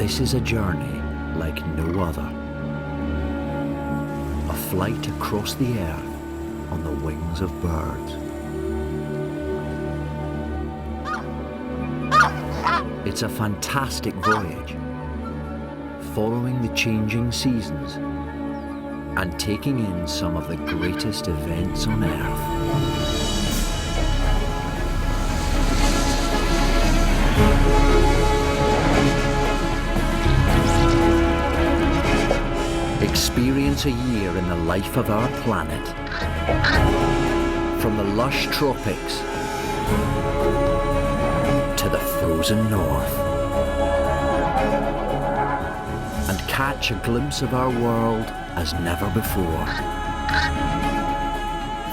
This is a journey like no other. A flight across the air on the wings of birds. It's a fantastic voyage, following the changing seasons and taking in some of the greatest events on Earth. Experience a year in the life of our planet. From the lush tropics to the frozen north. And catch a glimpse of our world as never before.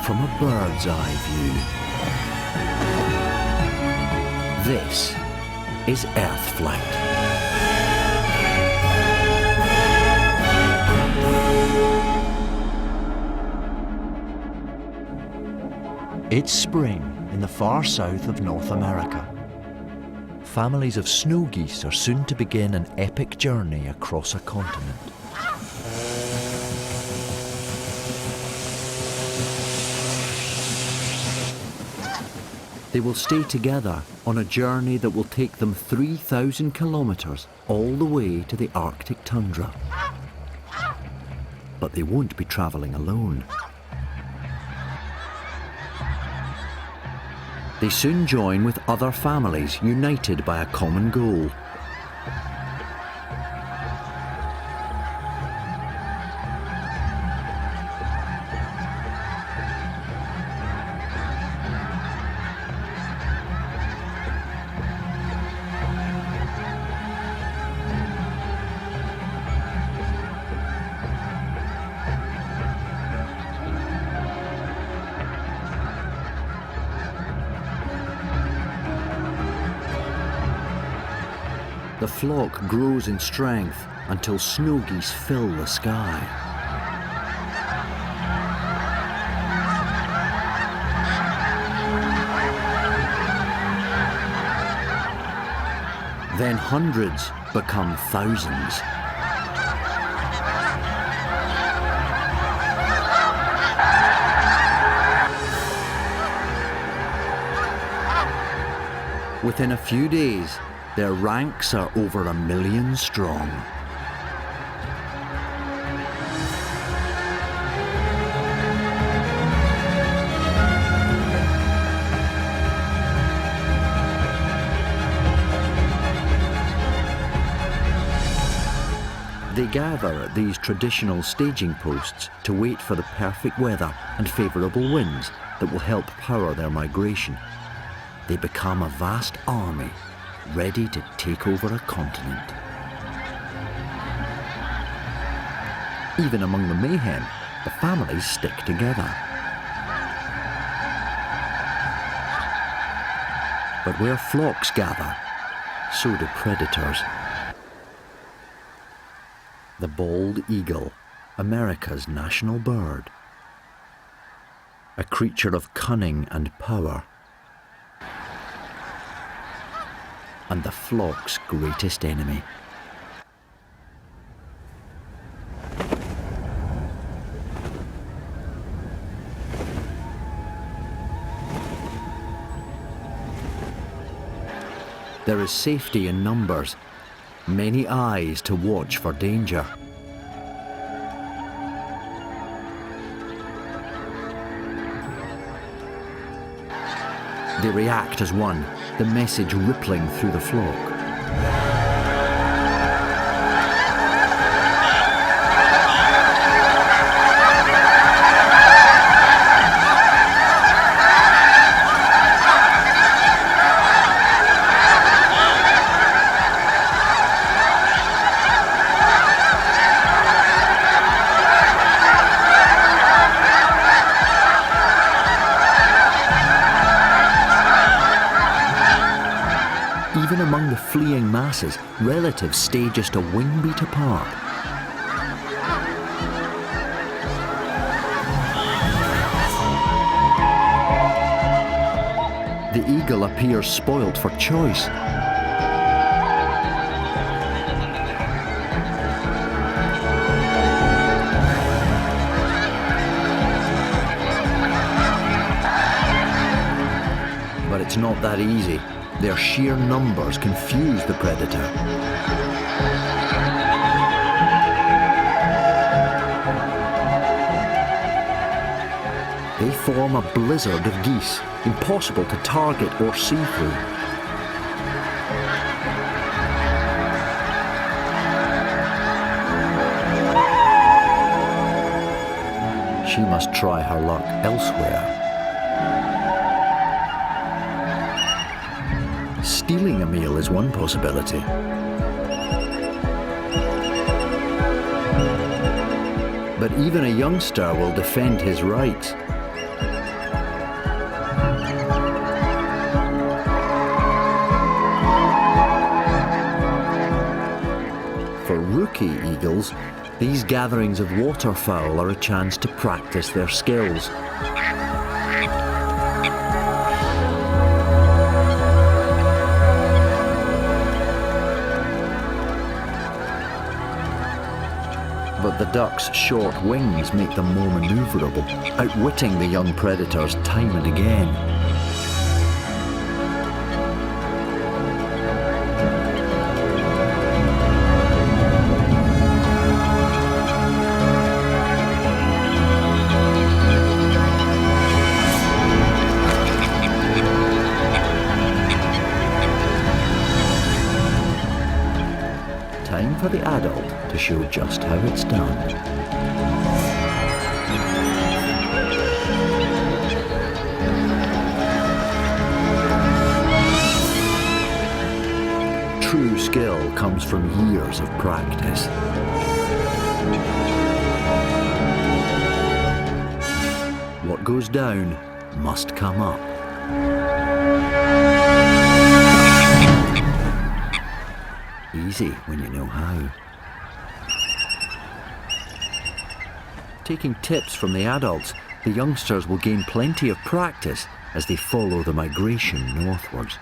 From a bird's eye view. This is Earth Flight. It's spring in the far south of North America. Families of snow geese are soon to begin an epic journey across a continent. They will stay together on a journey that will take them 3,000 kilometers all the way to the Arctic tundra. But they won't be traveling alone. They soon join with other families united by a common goal. The flock grows in strength until snow geese fill the sky. Then hundreds become thousands. Within a few days, their ranks are over 1 million strong. They gather at these traditional staging posts to wait for the perfect weather and favourable winds that will help power their migration. They become a vast army, ready to take over a continent. Even among the mayhem, the families stick together. But where flocks gather, so do predators. The bald eagle, America's national bird. A creature of cunning and power. And the flock's greatest enemy. There is safety in numbers, many eyes to watch for danger. They react as one, the message rippling through the flock. Even among the fleeing masses, relatives stay just a wing beat apart. The eagle appears spoilt for choice. it's not that easy. Their sheer numbers confuse the predator. They form a blizzard of geese, impossible to target or see through. She must try her luck elsewhere. Stealing a meal is one possibility. But even a youngster will defend his rights. For rookie eagles, these gatherings of waterfowl are a chance to practice their skills. But the duck's short wings make them more maneuverable, outwitting the young predators time and again. Time for the adult to show just how it's done. True skill comes from years of practice. What goes down must come up. Easy when you know how. Taking tips from the adults, the youngsters will gain plenty of practice as they follow the migration northwards.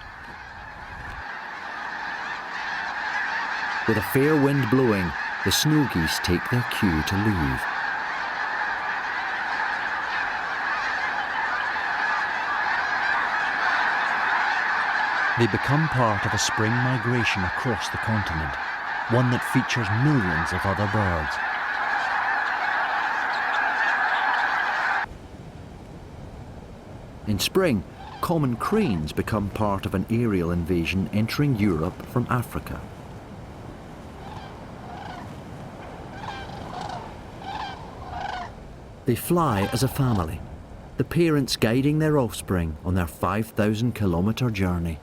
With a fair wind blowing, the snow geese take their cue to leave. They become part of a spring migration across the continent, one that features millions of other birds. In spring, common cranes become part of an aerial invasion entering Europe from Africa. They fly as a family, the parents guiding their offspring on their 5,000-kilometre journey.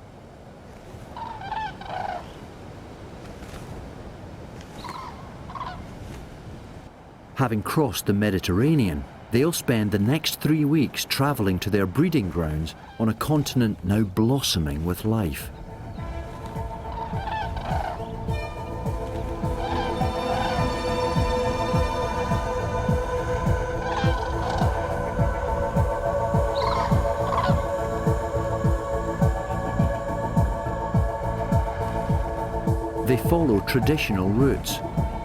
Having crossed the Mediterranean, they'll spend the next 3 weeks travelling to their breeding grounds on a continent now blossoming with life. They follow traditional routes,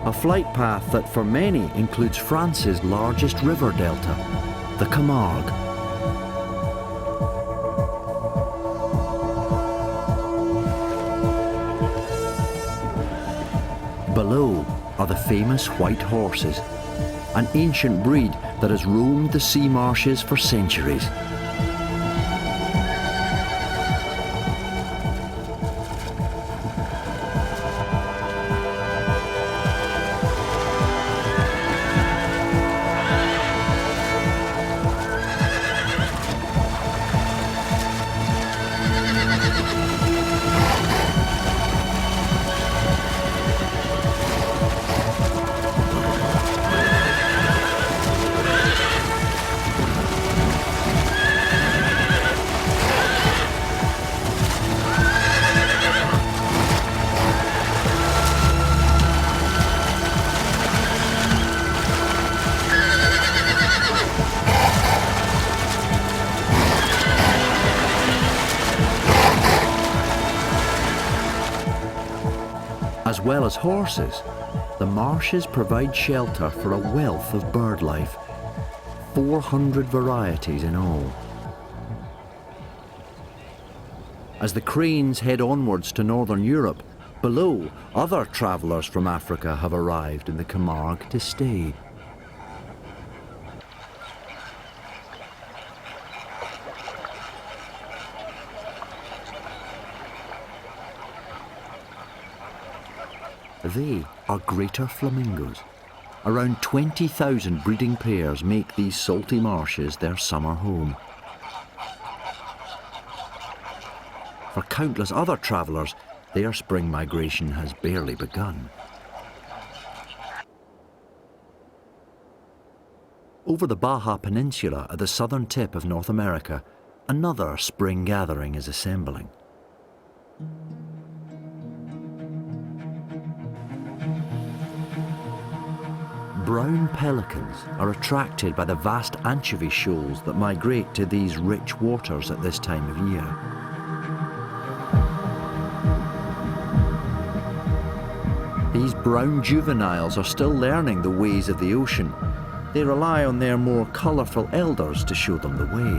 a flight path that for many includes France's largest river delta, the Camargue. Below are the famous white horses, an ancient breed that has roamed the sea marshes for centuries. As well as horses, the marshes provide shelter for a wealth of bird life, 400 varieties in all. As the cranes head onwards to northern Europe, below, other travellers from Africa have arrived in the Camargue to stay. They are greater flamingos. Around 20,000 breeding pairs make these salty marshes their summer home. For countless other travellers, their spring migration has barely begun. Over the Baja Peninsula at the southern tip of North America, another spring gathering is assembling. Brown pelicans are attracted by the vast anchovy shoals that migrate to these rich waters at this time of year. These brown juveniles are still learning the ways of the ocean. They rely on their more colourful elders to show them the way.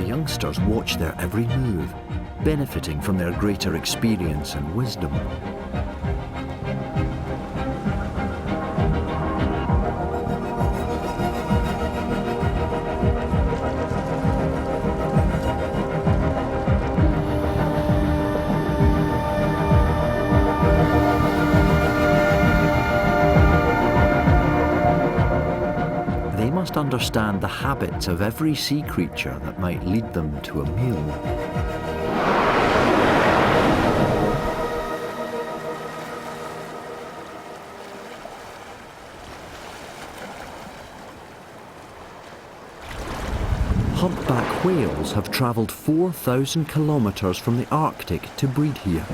The youngsters watch their every move, benefiting from their greater experience and wisdom. Understand the habits of every sea creature that might lead them to a meal. Humpback whales have travelled 4,000 kilometres from the Arctic to breed here.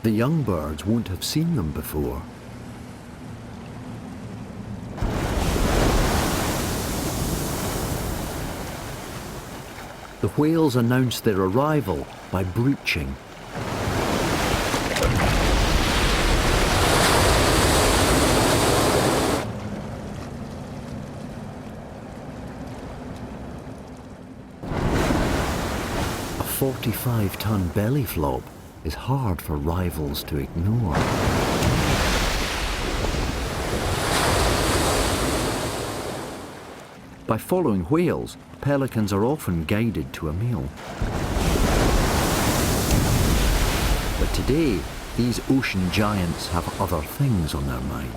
The young birds won't have seen them before. The whales announce their arrival by breaching. A 45-ton belly flop is hard for rivals to ignore. By following whales, pelicans are often guided to a meal. But today, these ocean giants have other things on their mind.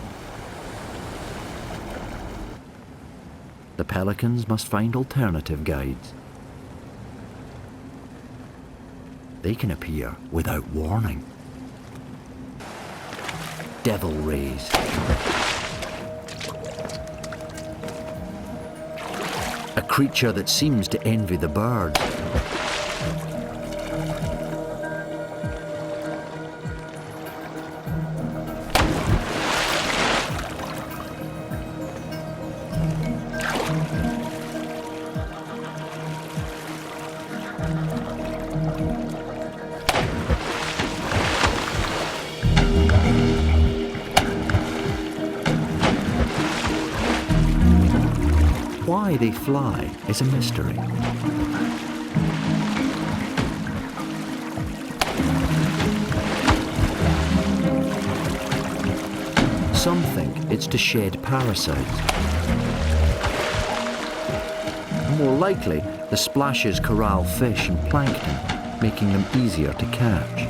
The pelicans must find alternative guides. They can appear without warning. Devil rays. A creature that seems to envy the birds. Why they fly is a mystery. Some think it's to shed parasites. More likely, the splashes corral fish and plankton, making them easier to catch.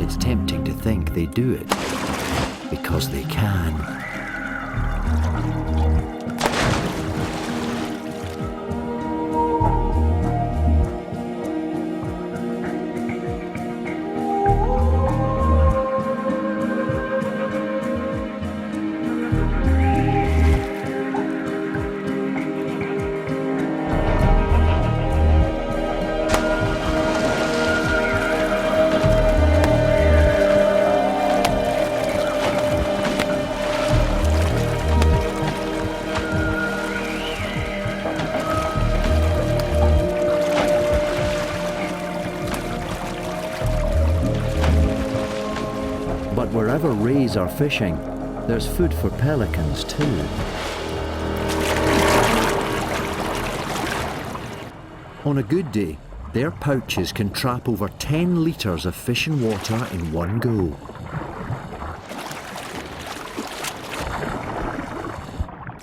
It's tempting to think they do it because they can. wherever rays are fishing, there's food for pelicans too. On a good day, their pouches can trap over 10 litres of fish and water in one go.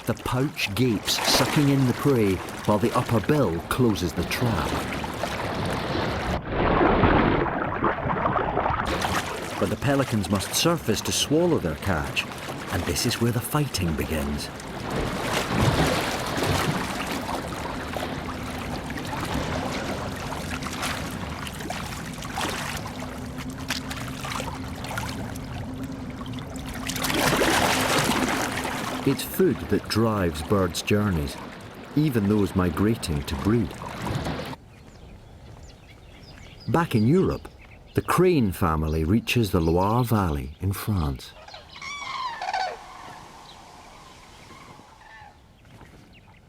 The pouch gapes, sucking in the prey, while the upper bill closes the trap. But the pelicans must surface to swallow their catch, and this is where the fighting begins. It's food that drives birds' journeys, even those migrating to breed. Back in Europe, the crane family reaches the Loire Valley in France.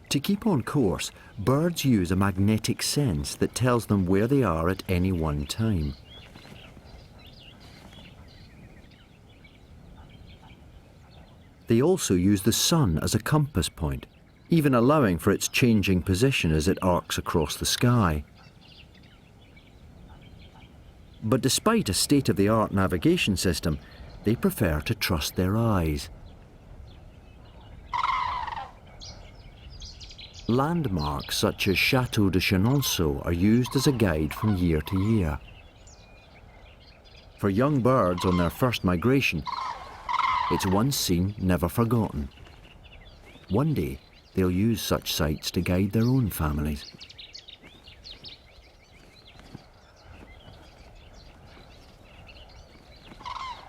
To keep on course, birds use a magnetic sense that tells them where they are at any one time. They also use the sun as a compass point, even allowing for its changing position as it arcs across the sky. But despite a state-of-the-art navigation system, they prefer to trust their eyes. Landmarks such as Château de Chenonceau are used as a guide from year to year. For young birds on their first migration, it's once seen, never forgotten. One day, they'll use such sites to guide their own families.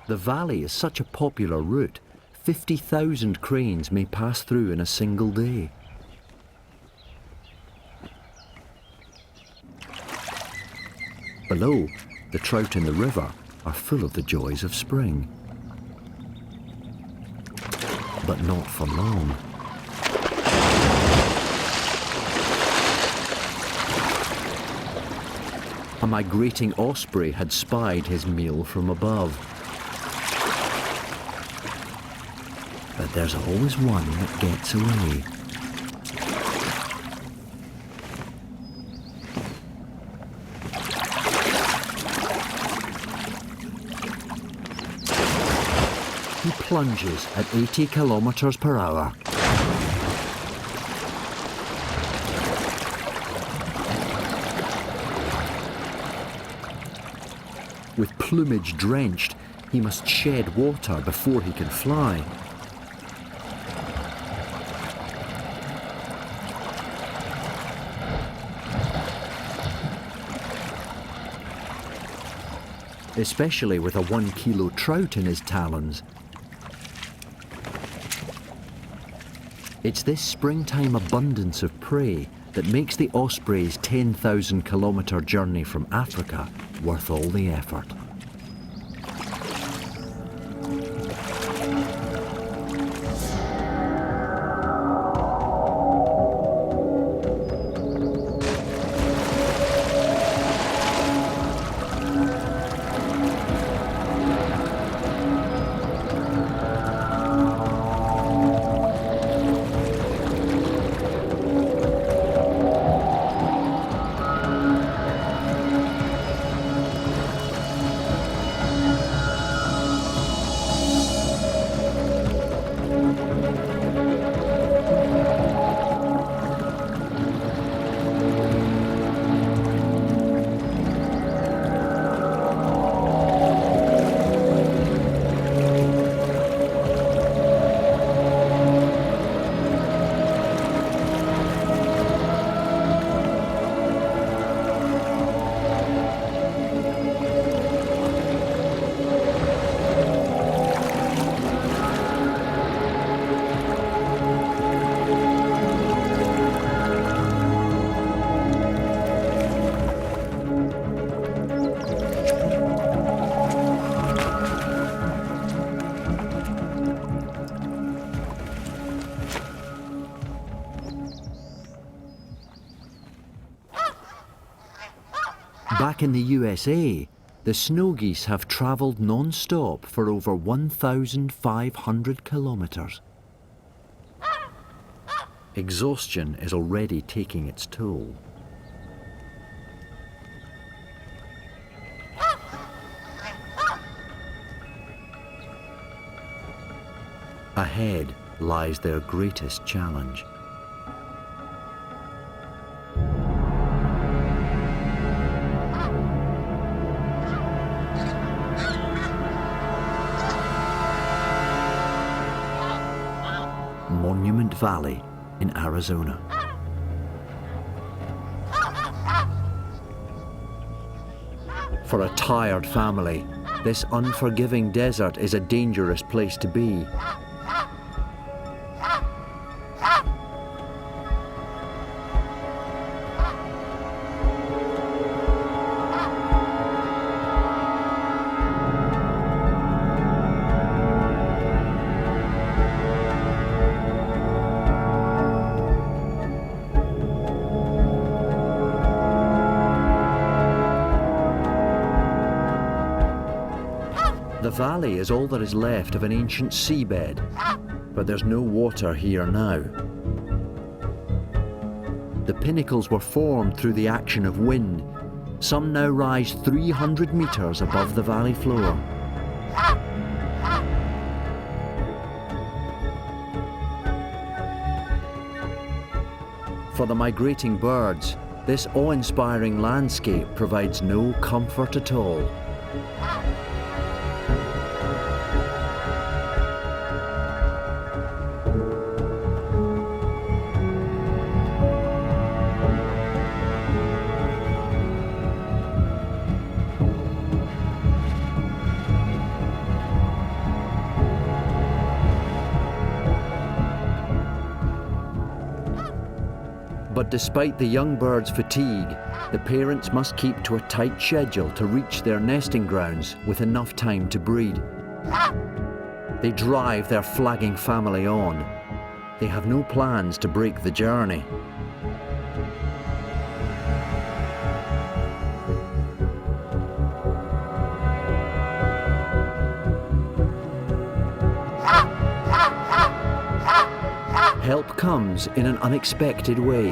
The valley is such a popular route, 50,000 cranes may pass through in a single day. Below, the trout in the river are full of the joys of spring. But not for long. A migrating osprey had spied his meal from above. But there's always one that gets away. He plunges at 80 kilometers per hour. With plumage drenched, he must shed water before he can fly. Especially with a 1 kilo trout in his talons. It's this springtime abundance of prey that makes the osprey's 10,000 kilometre journey from Africa worth all the effort. Back in the USA, The snow geese have travelled non-stop for over 1,500 kilometres. Exhaustion is already taking its toll. Ahead lies their greatest challenge. Monument Valley in Arizona. For a tired family, this unforgiving desert is a dangerous place to be. The valley is all that is left of an ancient seabed, but there's no water here now. The pinnacles were formed through the action of wind. Some now rise 300 metres above the valley floor. For the migrating birds, this awe-inspiring landscape provides no comfort at all. But despite the young birds' fatigue, the parents must keep to a tight schedule to reach their nesting grounds with enough time to breed. They drive their flagging family on. They have no plans to break the journey. Help comes in an unexpected way.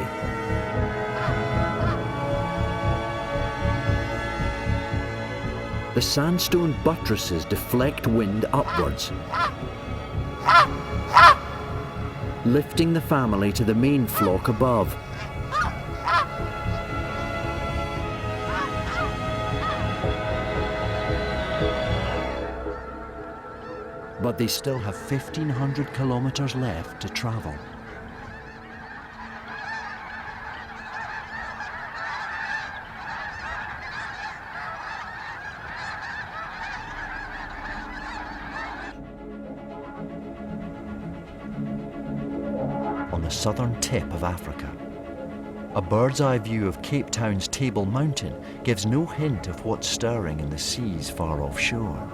The sandstone buttresses deflect wind upwards, lifting the family to the main flock above. But they still have 1,500 kilometres left to travel. On the southern tip of Africa, a bird's-eye view of Cape Town's Table Mountain gives no hint of what's stirring in the seas far offshore.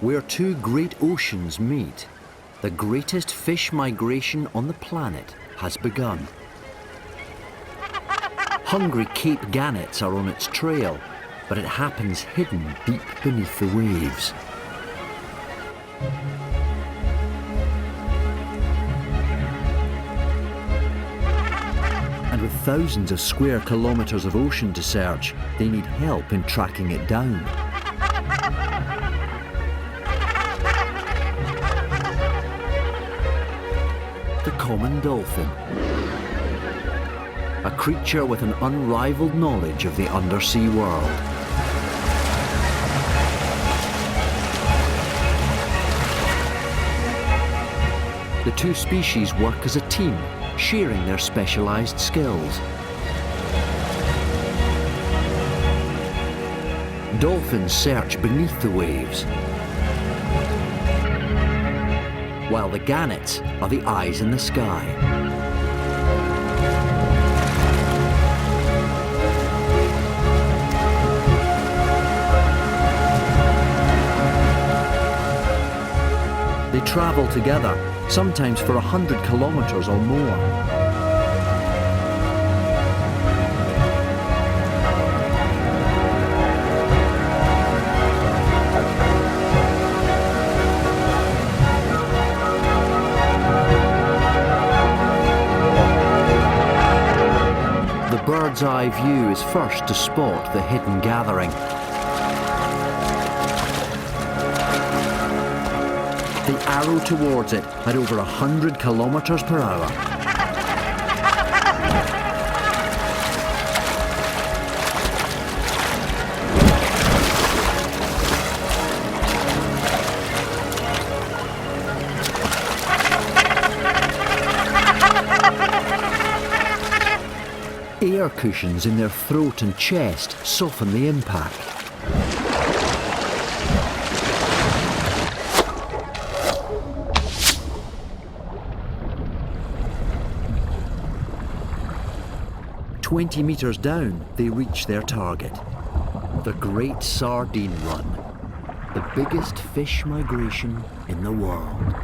Where two great oceans meet, the greatest fish migration on the planet has begun. Hungry Cape gannets are on its trail, but it happens hidden deep beneath the waves. And with thousands of square kilometres of ocean to search, they need help in tracking it down. The common dolphin, a creature with an unrivaled knowledge of the undersea world. The two species work as a team, sharing their specialised skills. Dolphins search beneath the waves, while the gannets are the eyes in the sky. They travel together, sometimes for 100 kilometres or more. bird's eye view is first to spot the hidden gathering. They arrow towards it at over 100 kilometers per hour. Air cushions in their throat and chest soften the impact. "20 meters down, they reach their target. The Great Sardine Run, the biggest fish migration in the world.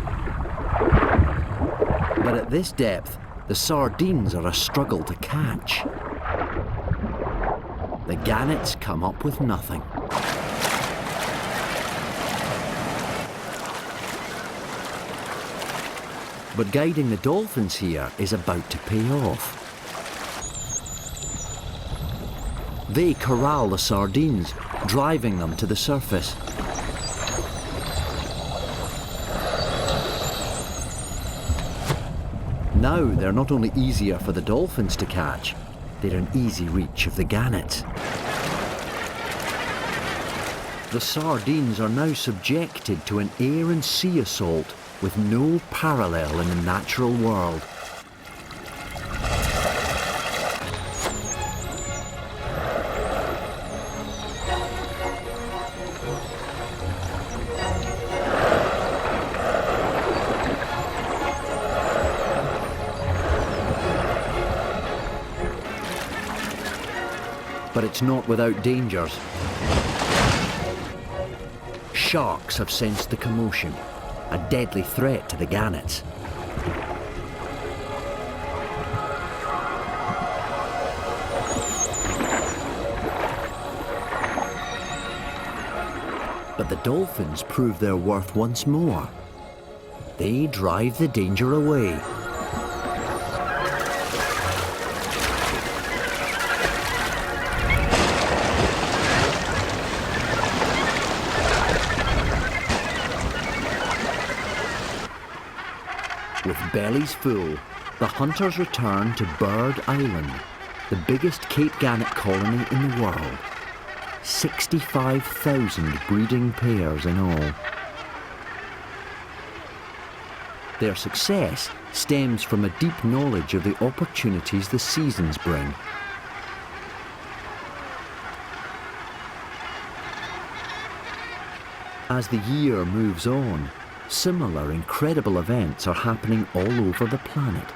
But at this depth, the sardines are a struggle to catch. The gannets come up with nothing. But guiding the dolphins here is about to pay off. They corral the sardines, driving them to the surface. Now they're not only easier for the dolphins to catch, they're in easy reach of the gannets. The sardines are now subjected to an air and sea assault with no parallel in the natural world. But it's not without dangers. Sharks have sensed the commotion, a deadly threat to the gannets. But the dolphins prove their worth once more. They drive the danger away. With bellies full, the hunters return to Bird Island, the biggest Cape Gannet colony in the world. 65,000 breeding pairs in all. Their success stems from a deep knowledge of the opportunities the seasons bring. As the year moves on, similar incredible events are happening all over the planet.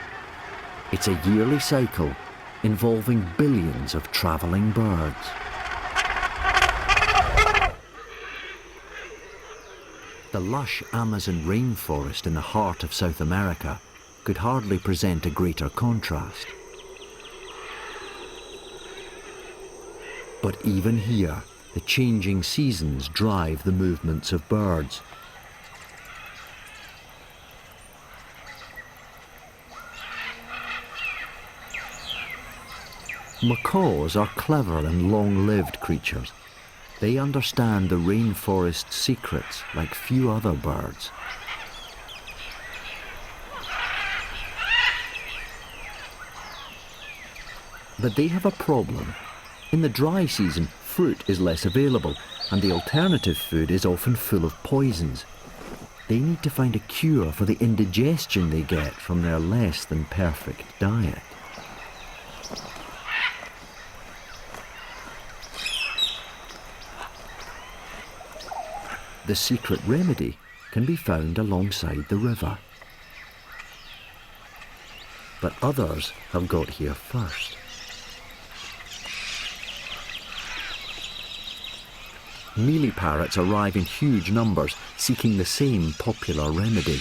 It's a yearly cycle involving billions of travelling birds. The lush Amazon rainforest in the heart of South America could hardly present a greater contrast. But even here, the changing seasons drive the movements of birds. Macaws are clever and long-lived creatures. They understand the rainforest's secrets like few other birds. But they have a problem. In the dry season, fruit is less available, and the alternative food is often full of poisons. They need to find a cure for the indigestion they get from their less than perfect diet. The secret remedy can be found alongside the river. But others have got here first. Mealy parrots arrive in huge numbers, seeking the same popular remedy.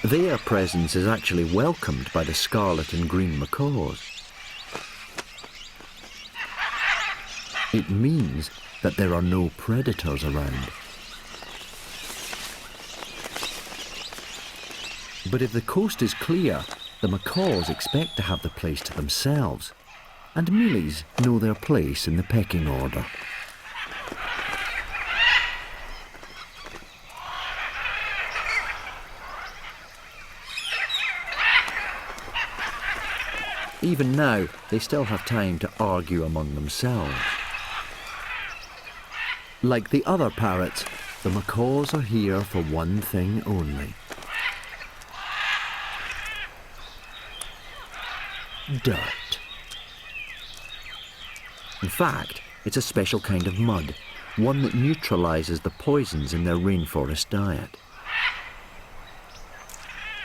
Their presence is actually welcomed by the scarlet and green macaws. It means that there are no predators around, But if the coast is clear, the macaws expect to have the place to themselves, and mealies know their place in the pecking order. Even now, they still have time to argue among themselves. Like the other parrots, the macaws are here for one thing only. Dirt. In fact, it's a special kind of mud, one that neutralizes the poisons in their rainforest diet.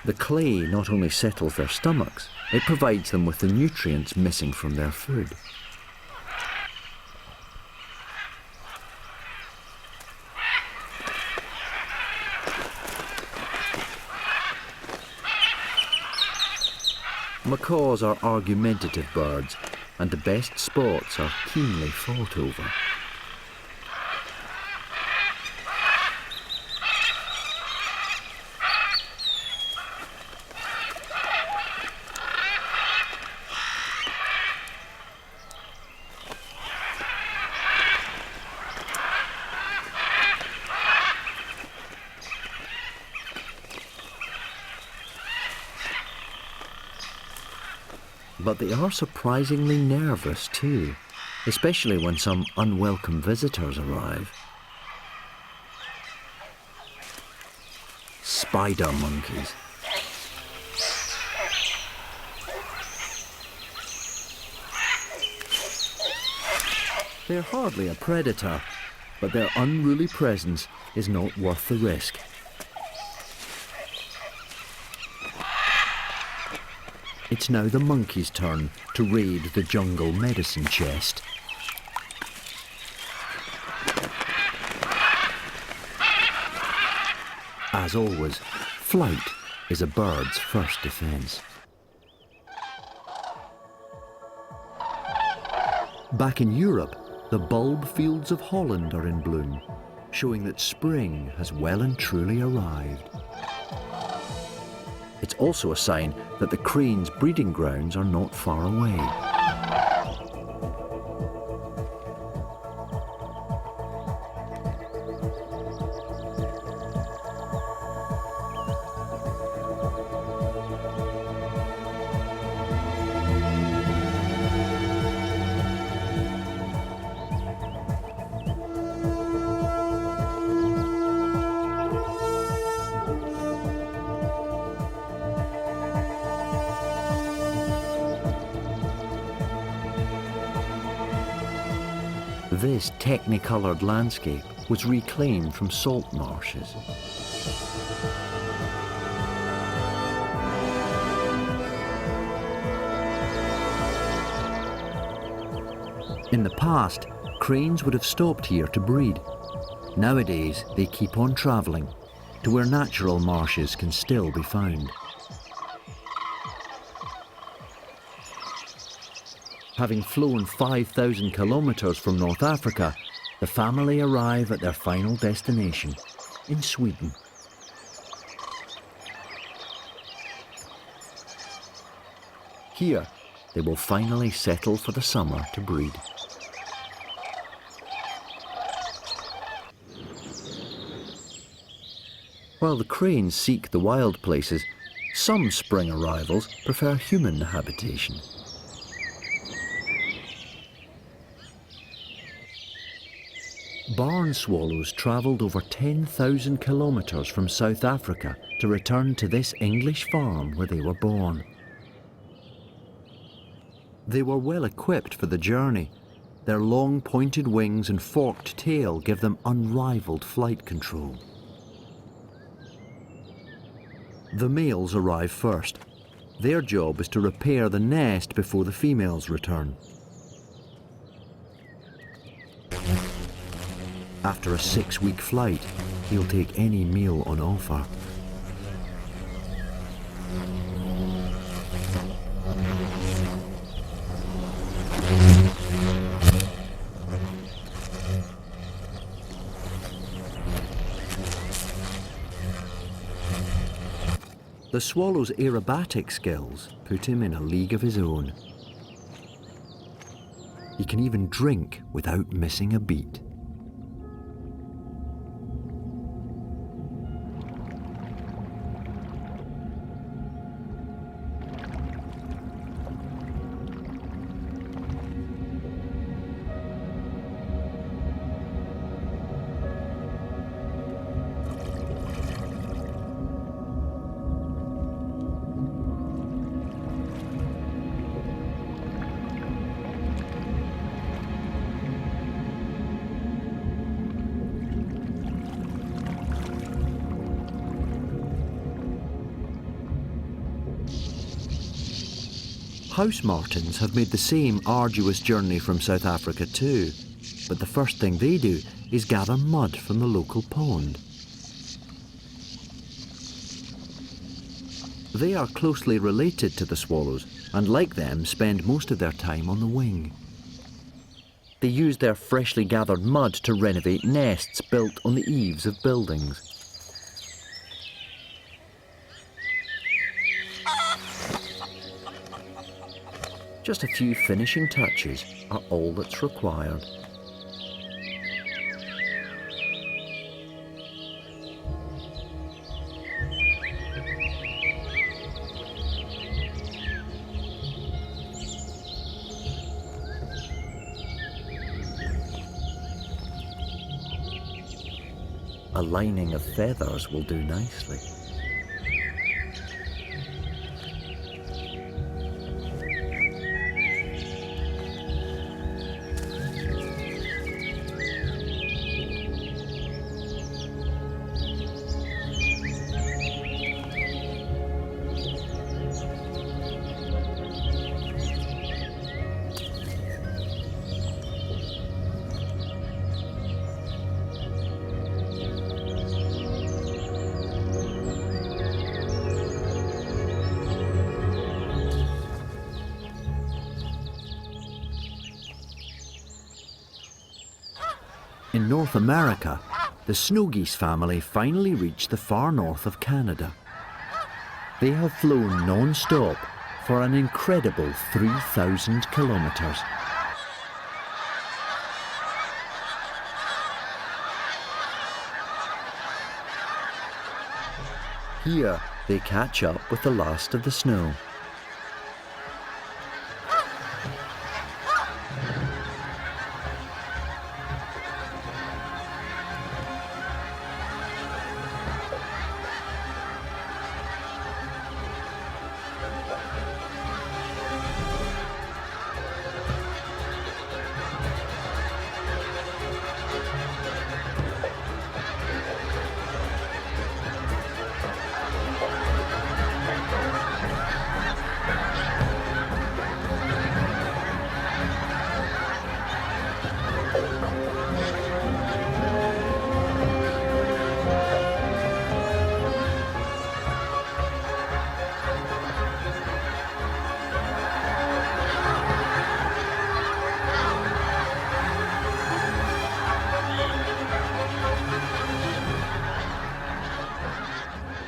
The clay not only settles their stomachs, it provides them with the nutrients missing from their food. Macaws are argumentative birds, and the best spots are keenly fought over. But they are surprisingly nervous too, especially when some unwelcome visitors arrive. Spider monkeys. They're hardly a predator, but their unruly presence is not worth the risk. It's now the monkey's turn to raid the jungle medicine chest. As always, flight is a bird's first defence. Back in Europe, the bulb fields of Holland are in bloom, showing that spring has well and truly arrived. It's also a sign that the crane's breeding grounds are not far away. This technicoloured landscape was reclaimed from salt marshes. In the past, cranes would have stopped here to breed. Nowadays, they keep on travelling to where natural marshes can still be found. Having flown 5,000 kilometres from North Africa, the family arrive at their final destination, in Sweden. Here, they will finally settle for the summer to breed. While the cranes seek the wild places, some spring arrivals prefer human habitation. Barn swallows travelled over 10,000 kilometres from South Africa to return to this English farm where they were born. They were well equipped for the journey. Their long pointed wings and forked tail give them unrivalled flight control. The males arrive first. Their job is to repair the nest before the females return. After a 6-week flight, he'll take any meal on offer. The swallow's aerobatic skills put him in a league of his own. He can even drink without missing a beat. House martins have made the same arduous journey from South Africa too, but the first thing they do is gather mud from the local pond. They are closely related to the swallows and, like them, spend most of their time on the wing. They use their freshly gathered mud to renovate nests built on the eaves of buildings. Just a few finishing touches are all that's required. A lining of feathers will do nicely. In North America, the snow geese family finally reached the far north of Canada. They have flown non-stop for an incredible 3,000 kilometres. Here, they catch up with the last of the snow.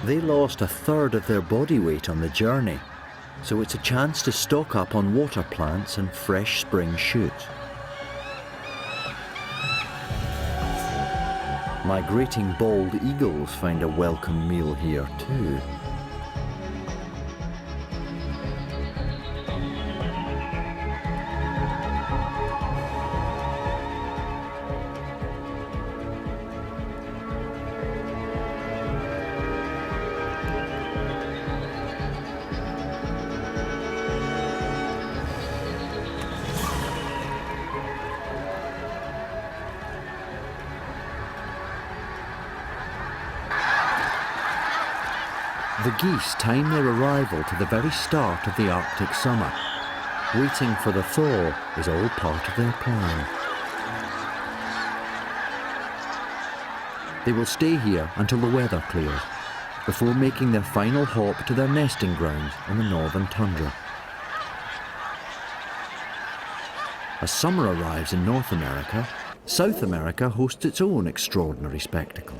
They lost a third of their body weight on the journey, so it's a chance to stock up on water plants and fresh spring shoots. Migrating bald eagles find a welcome meal here too. The geese time their arrival to the very start of the Arctic summer. Waiting for the thaw is all part of their plan. They will stay here until the weather clears, before making their final hop to their nesting grounds on the northern tundra. As summer arrives in North America, South America hosts its own extraordinary spectacle.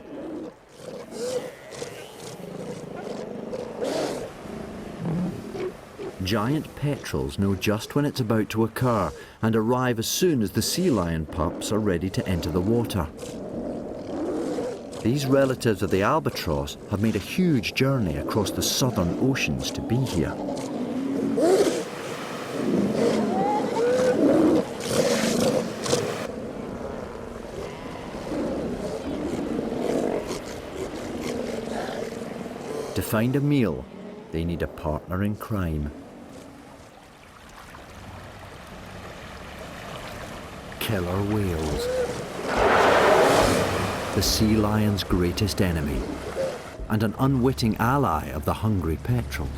Giant petrels know just when it's about to occur and arrive as soon as the sea lion pups are ready to enter the water. These relatives of the albatross have made a huge journey across the southern oceans to be here. To find a meal, they need a partner in crime. Killer whales. The sea lion's greatest enemy, and an unwitting ally of the hungry petrels.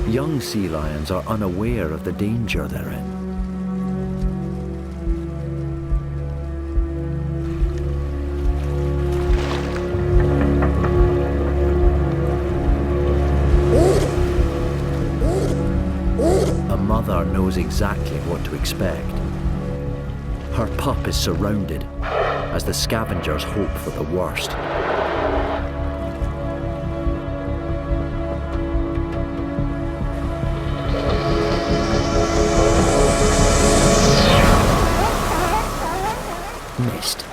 Young sea lions are unaware of the danger they're in. A mother knows exactly what to expect. Her pup is surrounded as the scavengers hope for the worst. Missed.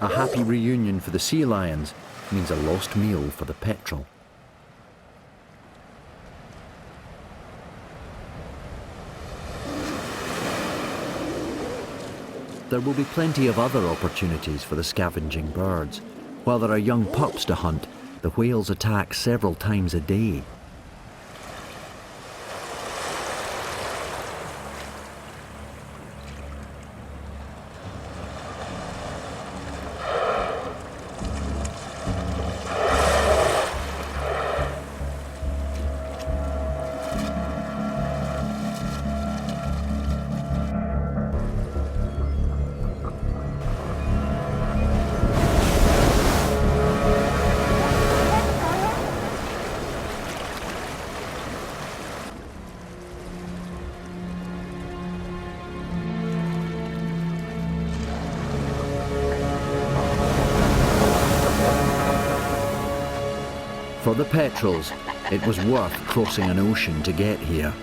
A happy reunion for the sea lions means a lost meal for the petrel. There will be plenty of other opportunities for the scavenging birds. While there are young pups to hunt, the whales attack several times a day. For the petrels, it was worth crossing an ocean to get here.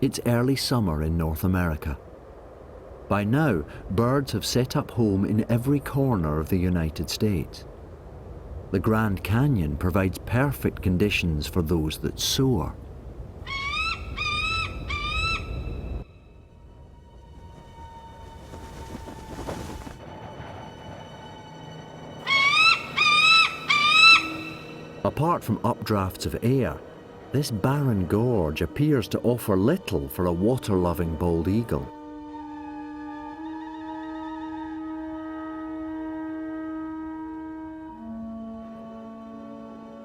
It's early summer in North America. By now, birds have set up home in every corner of the United States. The Grand Canyon provides perfect conditions for those that soar. Apart from updrafts of air, this barren gorge appears to offer little for a water-loving bald eagle.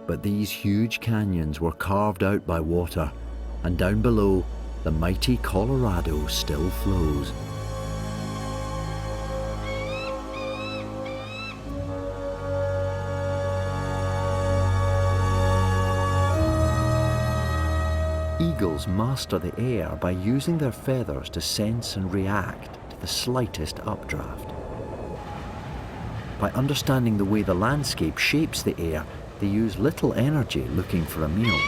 But these huge canyons were carved out by water, and down below, the mighty Colorado still flows. Eagles master the air by using their feathers to sense and react to the slightest updraft. By understanding the way the landscape shapes the air, they use little energy looking for a meal.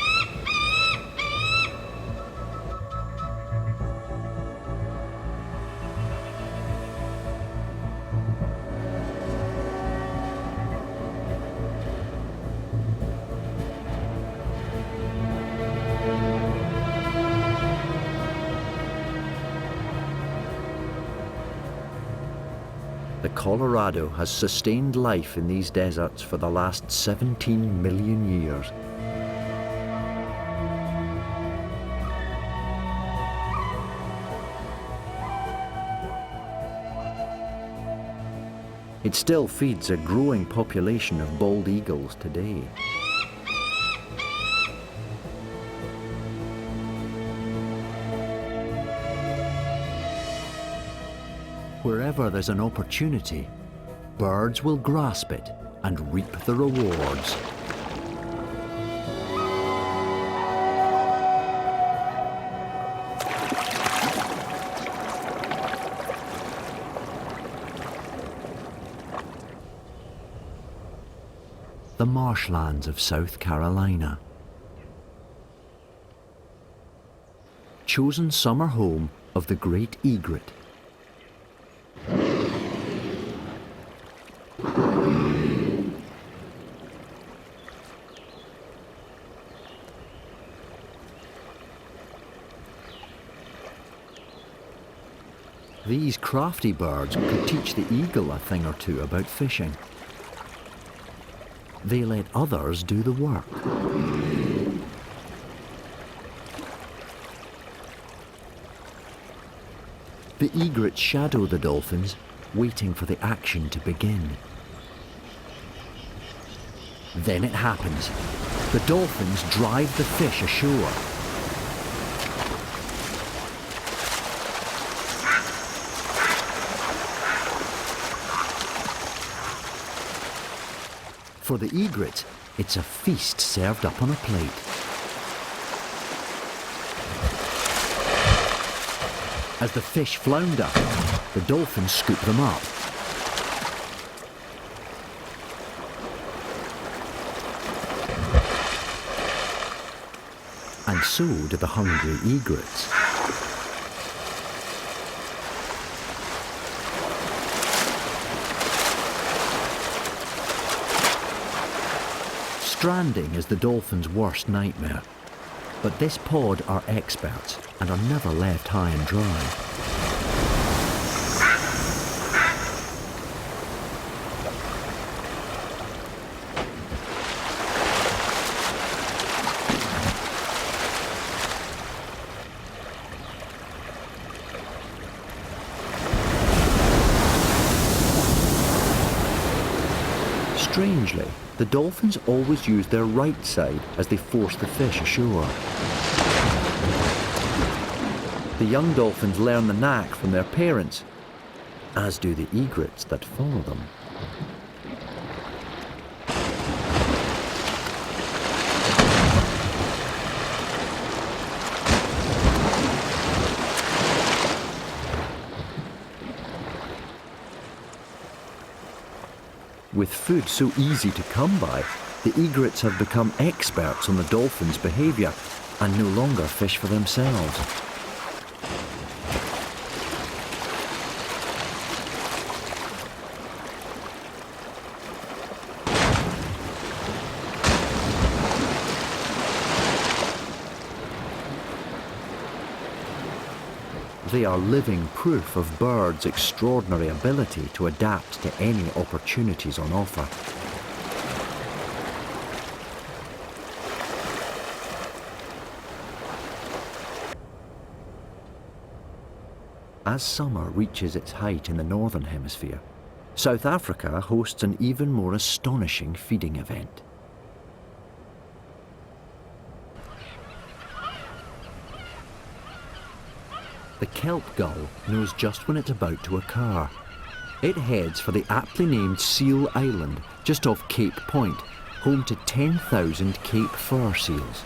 The Colorado has sustained life in these deserts for the last 17 million years. It still feeds a growing population of bald eagles today. Wherever there's an opportunity, birds will grasp it and reap the rewards. The marshlands of South Carolina. Chosen summer home of the great egret. These crafty birds could teach the eagle a thing or two about fishing. They let others do the work. The egrets shadow the dolphins, waiting for the action to begin. Then it happens. The dolphins drive the fish ashore. For the egret, it's a feast served up on a plate. As the fish flounder, the dolphins scoop them up. And so do the hungry egrets. Stranding is the dolphin's worst nightmare, but this pod are experts and are never left high and dry. Strangely, the dolphins always use their right side as they force the fish ashore. The young dolphins learn the knack from their parents, as do the egrets that follow them. With food so easy to come by, the egrets have become experts on the dolphins' behaviour and no longer fish for themselves. They are living proof of birds' extraordinary ability to adapt to any opportunities on offer. As summer reaches its height in the northern hemisphere, South Africa hosts an even more astonishing feeding event. The kelp gull knows just when it's about to occur. It heads for the aptly named Seal Island, just off Cape Point, home to 10,000 Cape fur seals.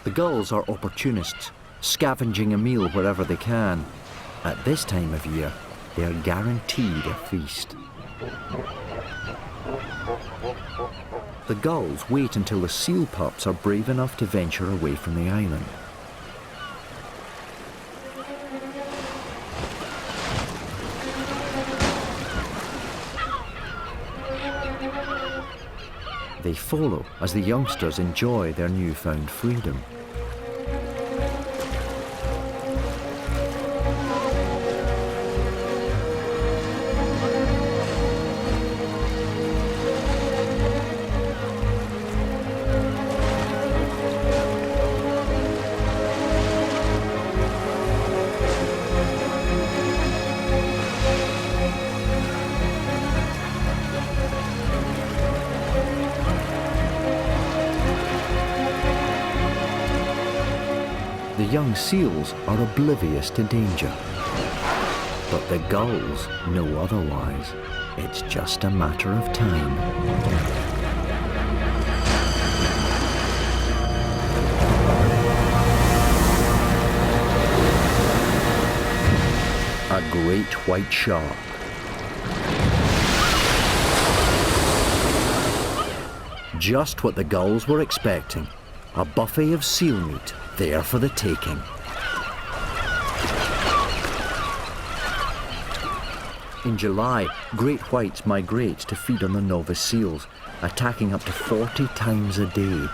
The gulls are opportunists, scavenging a meal wherever they can. At this time of year, they are guaranteed a feast. The gulls wait until the seal pups are brave enough to venture away from the island. They follow as the youngsters enjoy their newfound freedom. The young seals are oblivious to danger. But the gulls know otherwise. It's just a matter of time. A great white shark. Just what the gulls were expecting. A buffet of seal meat there for the taking. In July, great whites migrate to feed on the novice seals, attacking up to 40 times a day.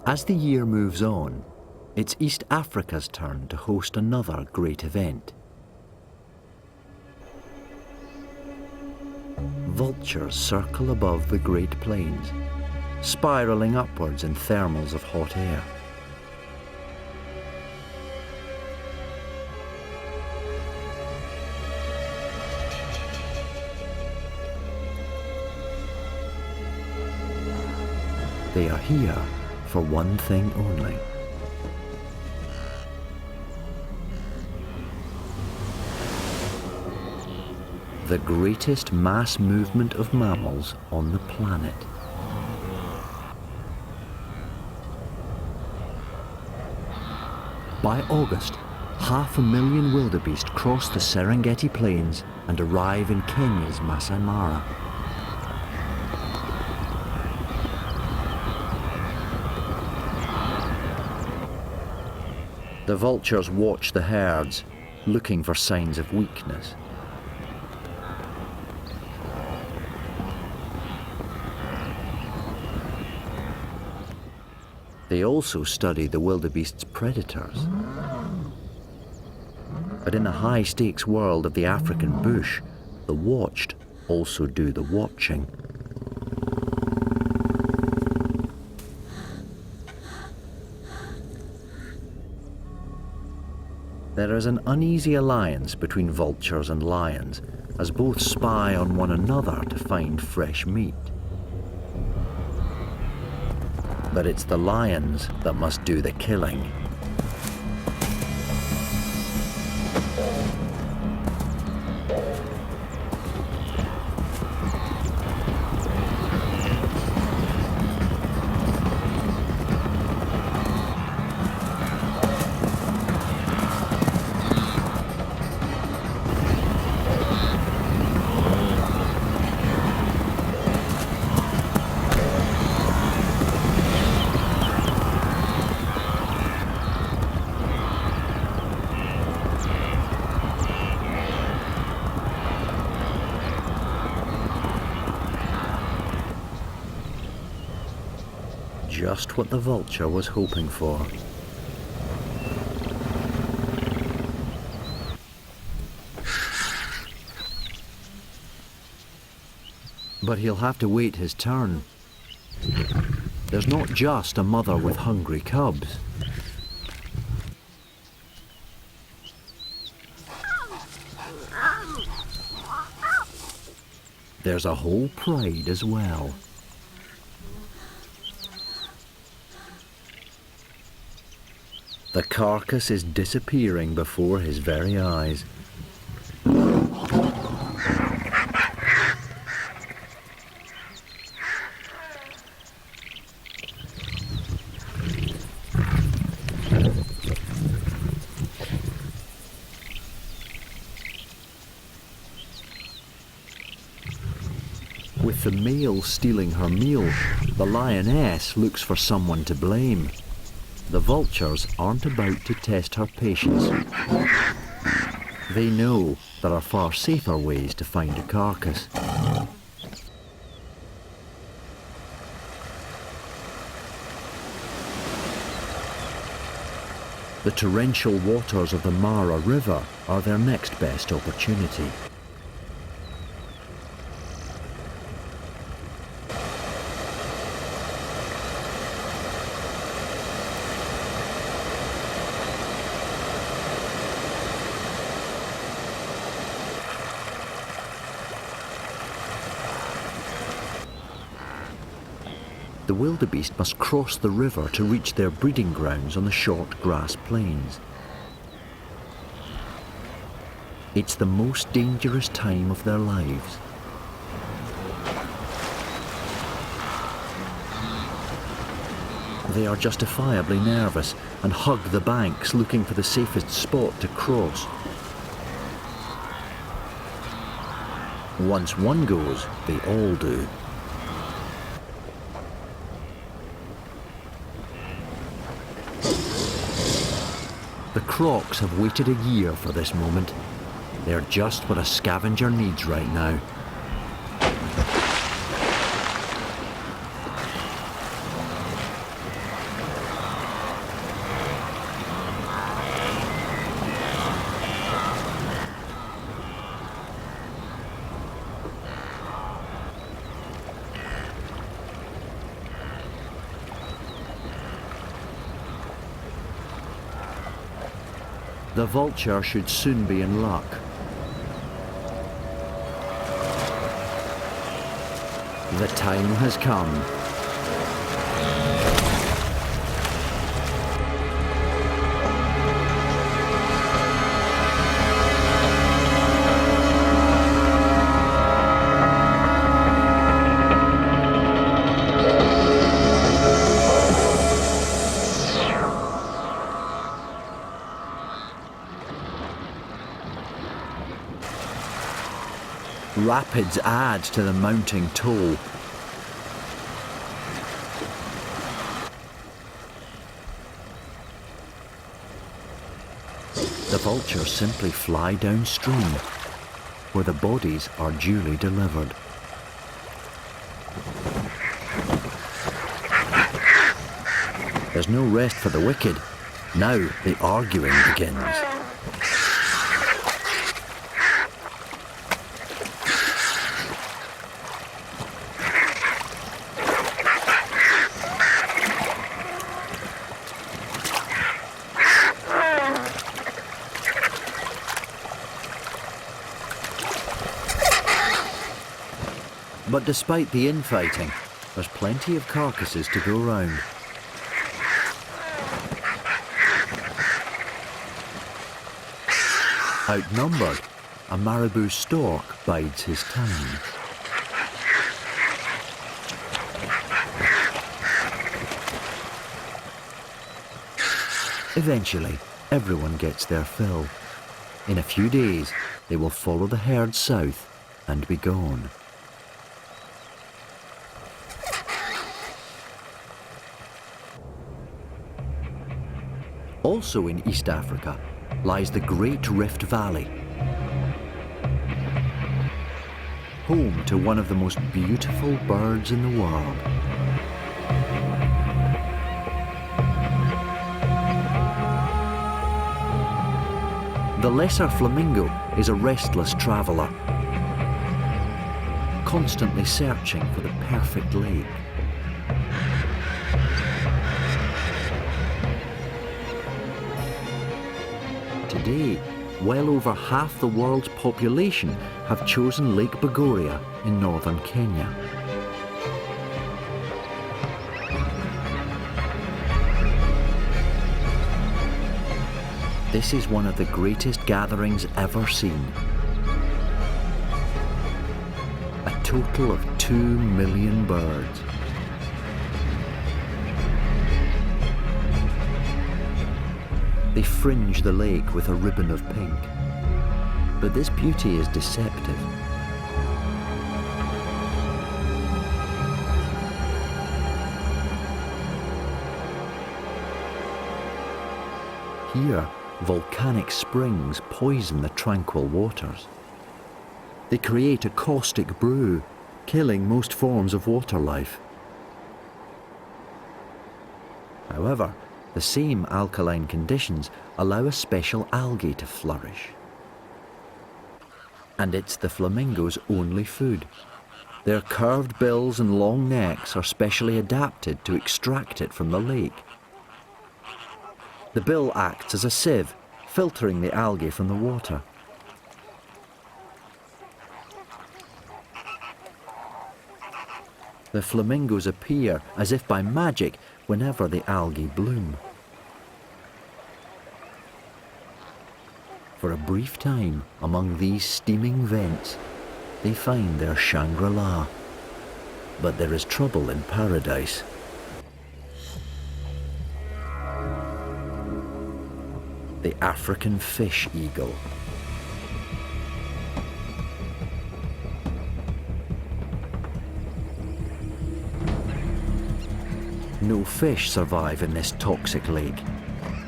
As the year moves on, it's East Africa's turn to host another great event. Vultures circle above the Great Plains, spiralling upwards in thermals of hot air. They are here for one thing only. The greatest mass movement of mammals on the planet. By August, 500,000 wildebeest cross the Serengeti Plains and arrive in Kenya's Masai Mara. The vultures watch the herds, looking for signs of weakness. They also study the wildebeest's predators. But in the high-stakes world of the African bush, the watched also do the watching. There is an uneasy alliance between vultures and lions, as both spy on one another to find fresh meat. But it's the lions that must do the killing. Just what the vulture was hoping for. But he'll have to wait his turn. There's not just a mother with hungry cubs. There's a whole pride as well. The carcass is disappearing before his very eyes. With the male stealing her meal, the lioness looks for someone to blame. The vultures aren't about to test her patience. They know there are far safer ways to find a carcass. The torrential waters of the Mara River are their next best opportunity. The wildebeest must cross the river to reach their breeding grounds on the short grass plains. It's the most dangerous time of their lives. They are justifiably nervous and hug the banks looking for the safest spot to cross. Once one goes, they all do. The crocs have waited a year for this moment. They're just what a scavenger needs right now. The vulture should soon be in luck. The time has come. Rapids add to the mounting toll. The vultures simply fly downstream, where the bodies are duly delivered. There's no rest for the wicked. Now the arguing begins. But despite the infighting, there's plenty of carcasses to go round. Outnumbered, a marabou stork bides his time. Eventually, everyone gets their fill. In a few days, they will follow the herd south and be gone. Also in East Africa lies the Great Rift Valley, home to one of the most beautiful birds in the world. The lesser flamingo is a restless traveller, constantly searching for the perfect lake. Today, well over half the world's population have chosen Lake Bogoria in northern Kenya. This is one of the greatest gatherings ever seen. A total of 2 million birds. They fringe the lake with a ribbon of pink. But this beauty is deceptive. Here, volcanic springs poison the tranquil waters. They create a caustic brew, killing most forms of water life. However, the same alkaline conditions allow a special algae to flourish. And it's the flamingo's only food. Their curved bills and long necks are specially adapted to extract it from the lake. The bill acts as a sieve, filtering the algae from the water. The flamingos appear as if by magic whenever the algae bloom. For a brief time, among these steaming vents, they find their Shangri-La. But there is trouble in paradise. The African fish eagle. No fish survive in this toxic lake,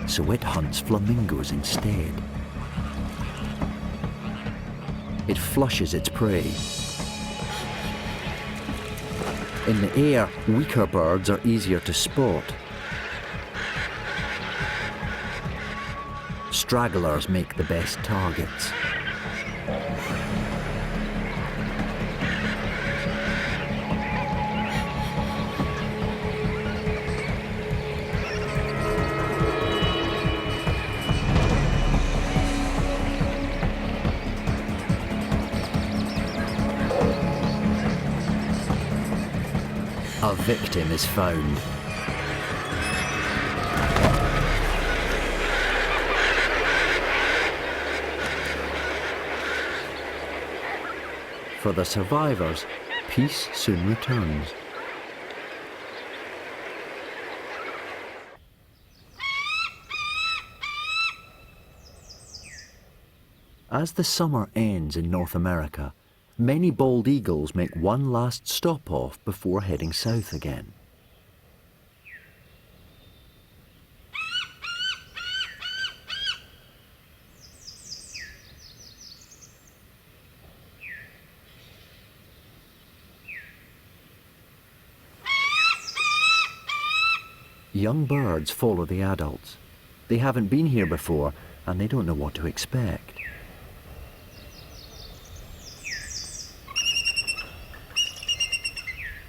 so it hunts flamingos instead. It flushes its prey. In the air, weaker birds are easier to spot. Stragglers make the best targets. A victim is found. For the survivors, peace soon returns. As the summer ends in North America, many bald eagles make one last stop off before heading south again. Young birds follow the adults. They haven't been here before and they don't know what to expect.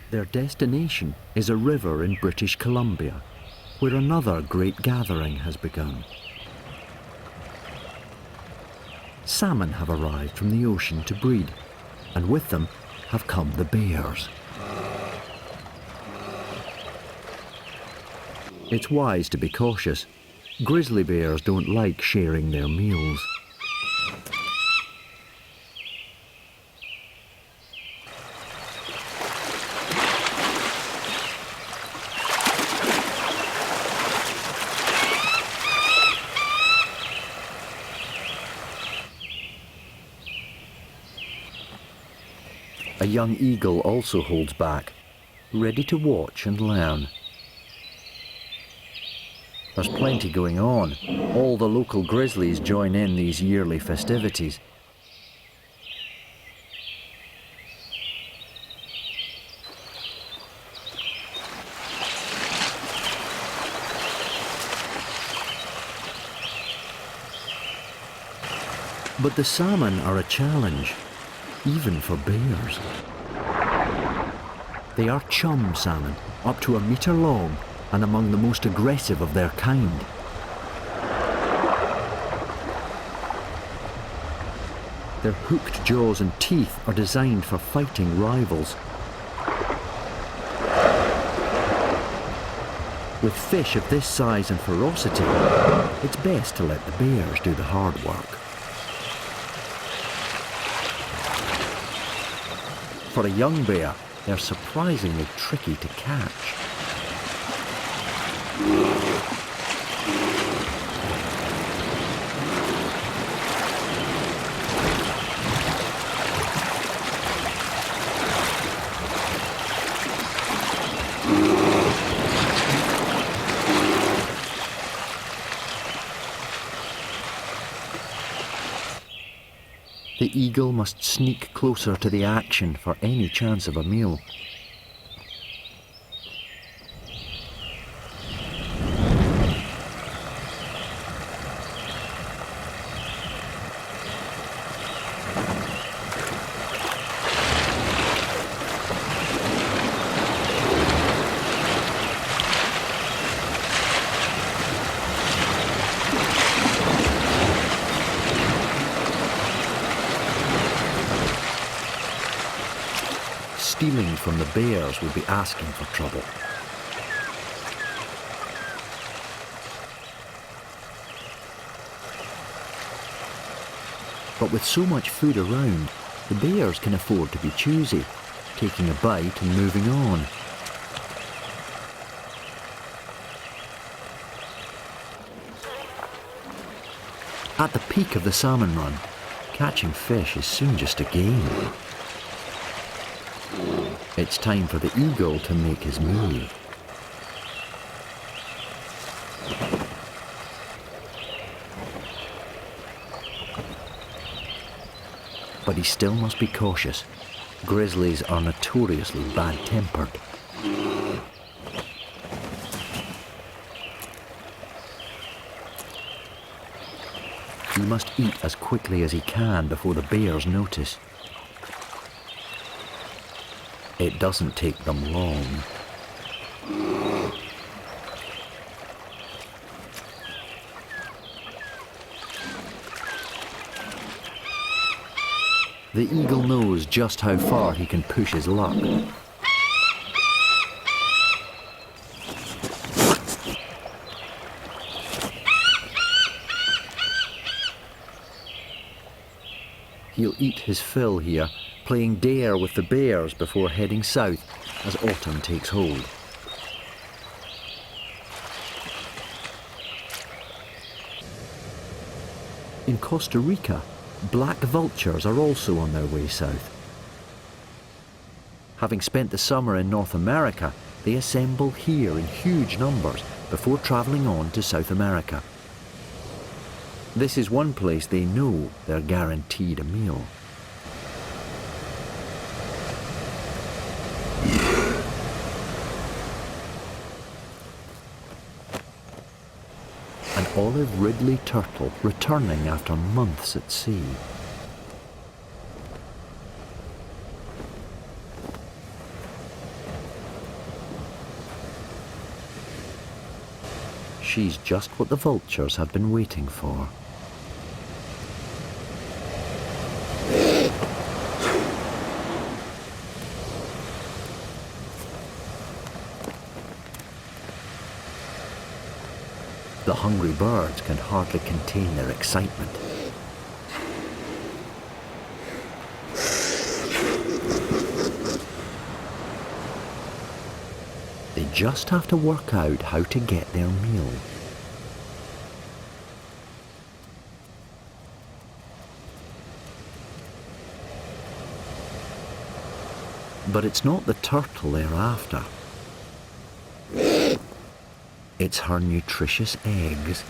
Their destination is a river in British Columbia, where another great gathering has begun. Salmon have arrived from the ocean to breed, and with them, have come the bears. It's wise to be cautious. Grizzly bears don't like sharing their meals. A young eagle also holds back, ready to watch and learn. There's plenty going on. All the local grizzlies join in these yearly festivities. But the salmon are a challenge, even for bears. They are chum salmon, up to 1 metre long and among the most aggressive of their kind. Their hooked jaws and teeth are designed for fighting rivals. With fish of this size and ferocity, it's best to let the bears do the hard work. For a young bear, they're surprisingly tricky to catch. The eagle must sneak closer to the action for any chance of a meal. Stealing from the bears would be asking for trouble. But with so much food around, the bears can afford to be choosy, taking a bite and moving on. At the peak of the salmon run, catching fish is soon just a game. It's time for the eagle to make his move. But he still must be cautious. Grizzlies are notoriously bad-tempered. He must eat as quickly as he can before the bears notice. It doesn't take them long. The eagle knows just how far he can push his luck. He'll eat his fill here, playing dare with the bears before heading south as autumn takes hold. In Costa Rica, black vultures are also on their way south. Having spent the summer in North America, they assemble here in huge numbers before travelling on to South America. This is one place they know they're guaranteed a meal. An olive ridley turtle returning after months at sea. She's just what the vultures have been waiting for. The hungry birds can hardly contain their excitement. They just have to work out how to get their meal. But it's not the turtle they're after. It's her nutritious eggs.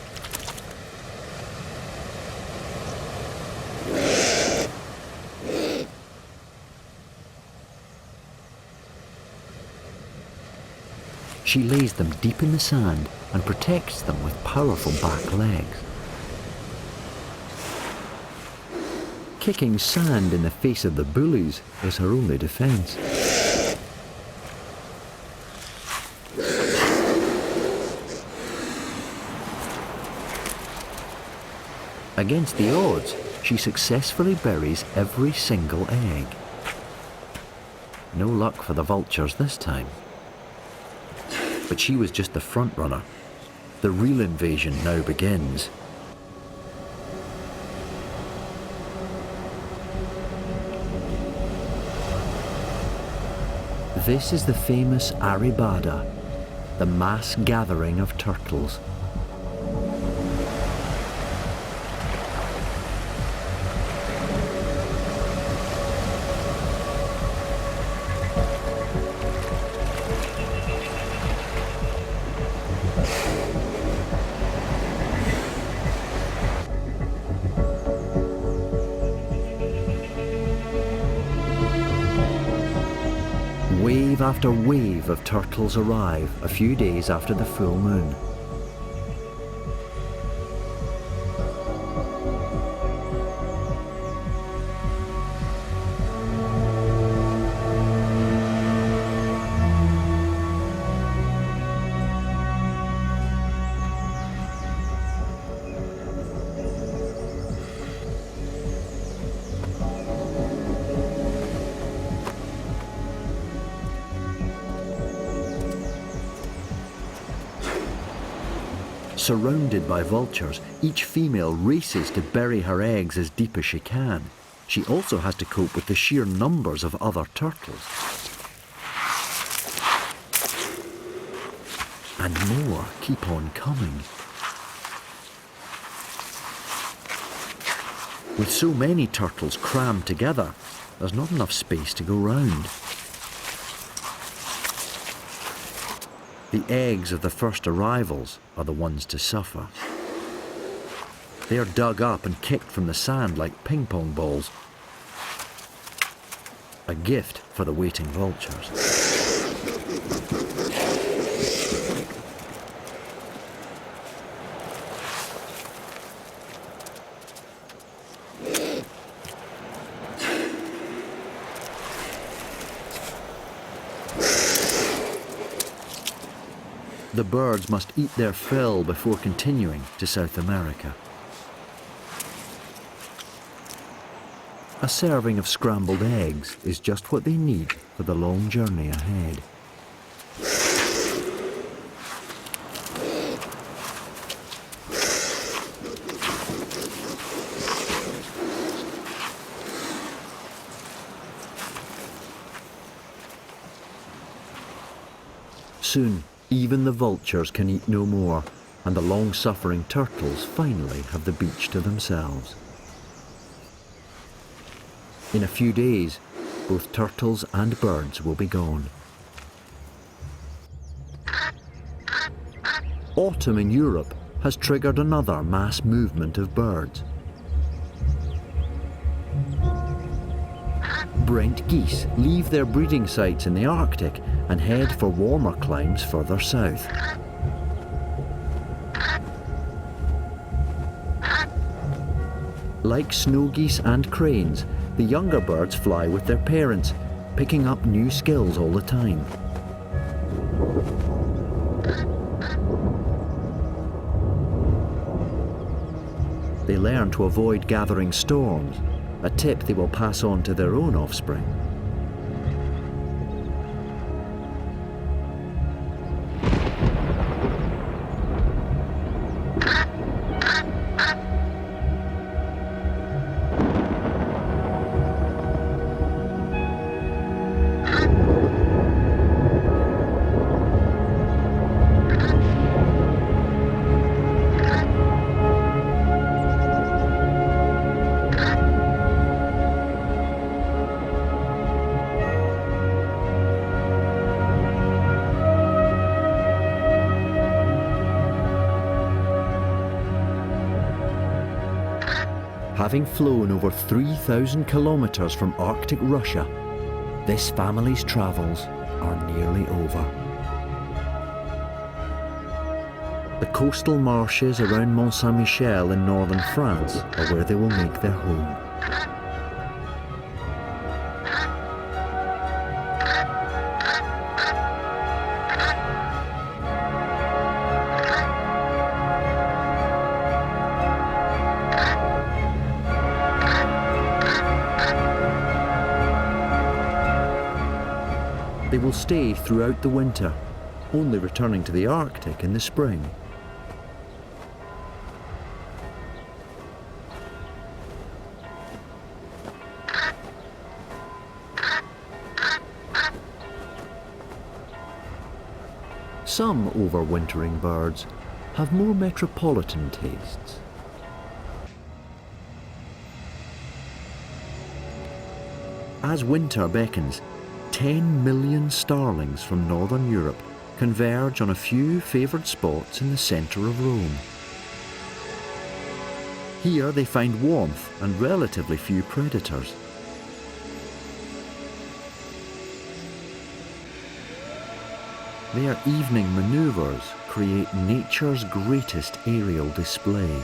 She lays them deep in the sand and protects them with powerful back legs. Kicking sand in the face of the bullies is her only defence. Against the odds, she successfully buries every single egg. No luck for the vultures this time. But she was just the front runner. The real invasion now begins. This is the famous Arribada, the mass gathering of turtles. Wave after wave of turtles arrive a few days after the full moon. Surrounded by vultures, each female races to bury her eggs as deep as she can. She also has to cope with the sheer numbers of other turtles. And more keep on coming. With so many turtles crammed together, there's not enough space to go round. The eggs of the first arrivals are the ones to suffer. They are dug up and kicked from the sand like ping-pong balls. A gift for the waiting vultures. The birds must eat their fill before continuing to South America. A serving of scrambled eggs is just what they need for the long journey ahead. Soon, even the vultures can eat no more, and the long-suffering turtles finally have the beach to themselves. In a few days, both turtles and birds will be gone. Autumn in Europe has triggered another mass movement of birds. Brent geese leave their breeding sites in the Arctic and head for warmer climes further south. Like snow geese and cranes, the younger birds fly with their parents, picking up new skills all the time. They learn to avoid gathering storms, a tip they will pass on to their own offspring. Having flown over 3,000 kilometers from Arctic Russia, this family's travels are nearly over. The coastal marshes around Mont Saint-Michel in northern France are where they will make their home. They will stay throughout the winter, only returning to the Arctic in the spring. Some overwintering birds have more metropolitan tastes. As winter beckons, 10 million starlings from northern Europe converge on a few favoured spots in the centre of Rome. Here they find warmth and relatively few predators. Their evening manoeuvres create nature's greatest aerial display.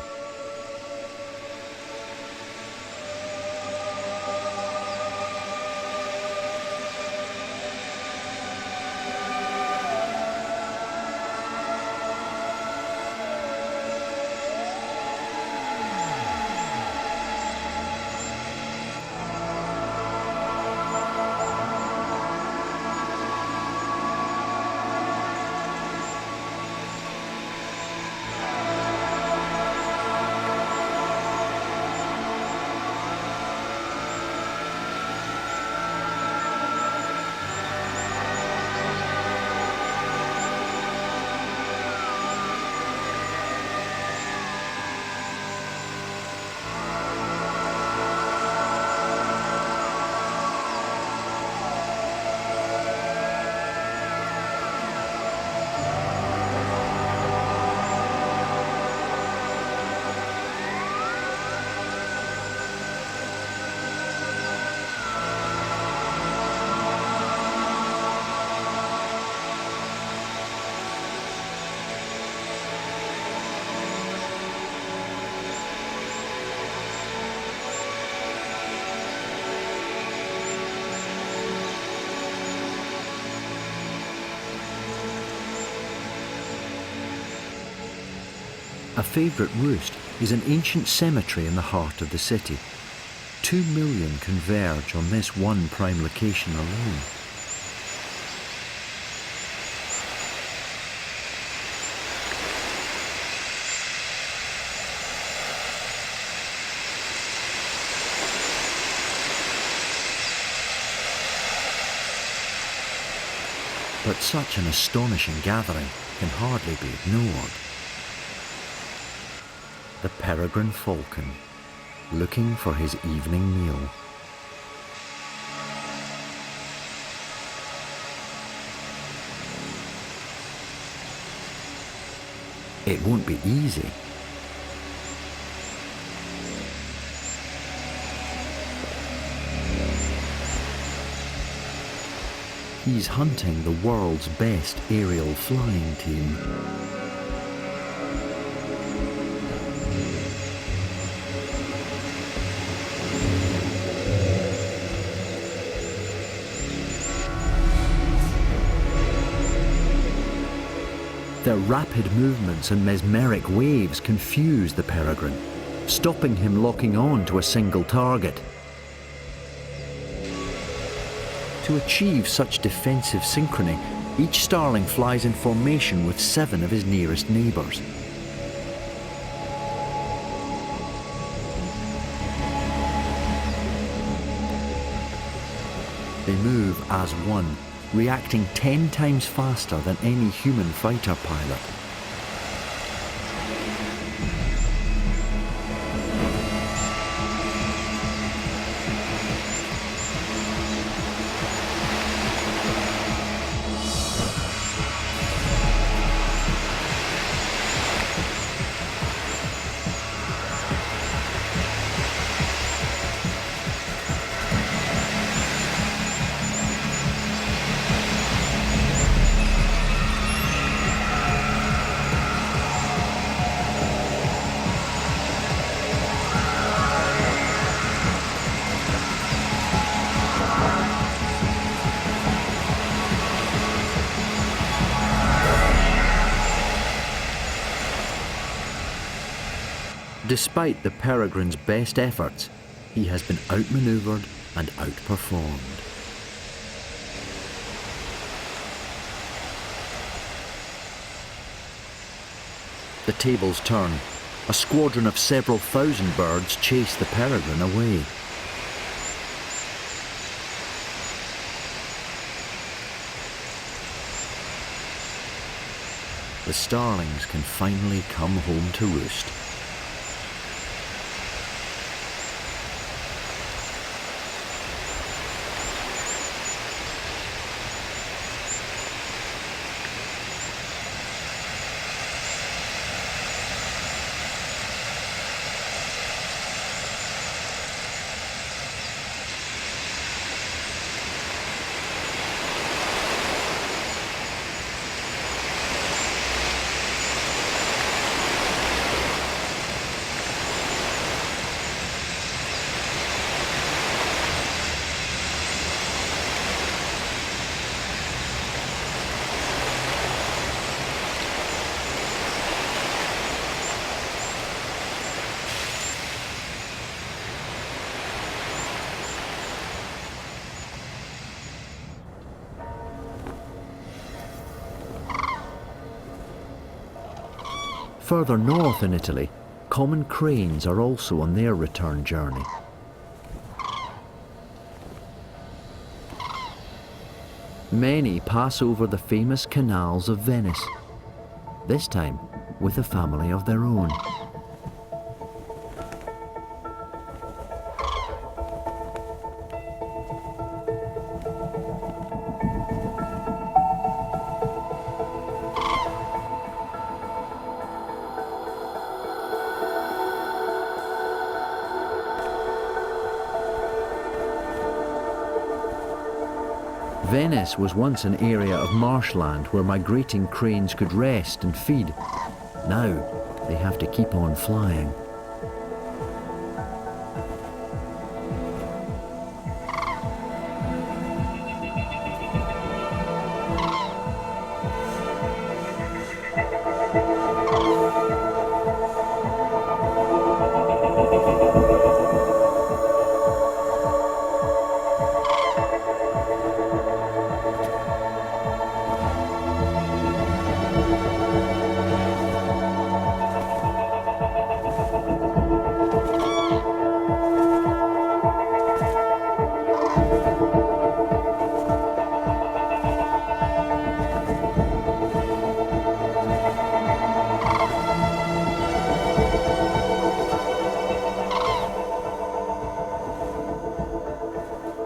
A favourite roost is an ancient cemetery in the heart of the city. 2 million converge on this one prime location alone. But such an astonishing gathering can hardly be ignored. The peregrine falcon, looking for his evening meal. It won't be easy. He's hunting the world's best aerial flying team. Their rapid movements and mesmeric waves confuse the peregrine, stopping him locking on to a single target. To achieve such defensive synchrony, each starling flies in formation with 7 of his nearest neighbours. They move as one, reacting 10 times faster than any human fighter pilot. Despite the peregrine's best efforts, he has been outmaneuvered and outperformed. The tables turn. A squadron of several thousand birds chase the peregrine away. The starlings can finally come home to roost. Further north in Italy, common cranes are also on their return journey. Many pass over the famous canals of Venice, this time with a family of their own. Venice was once an area of marshland where migrating cranes could rest and feed. Now they have to keep on flying.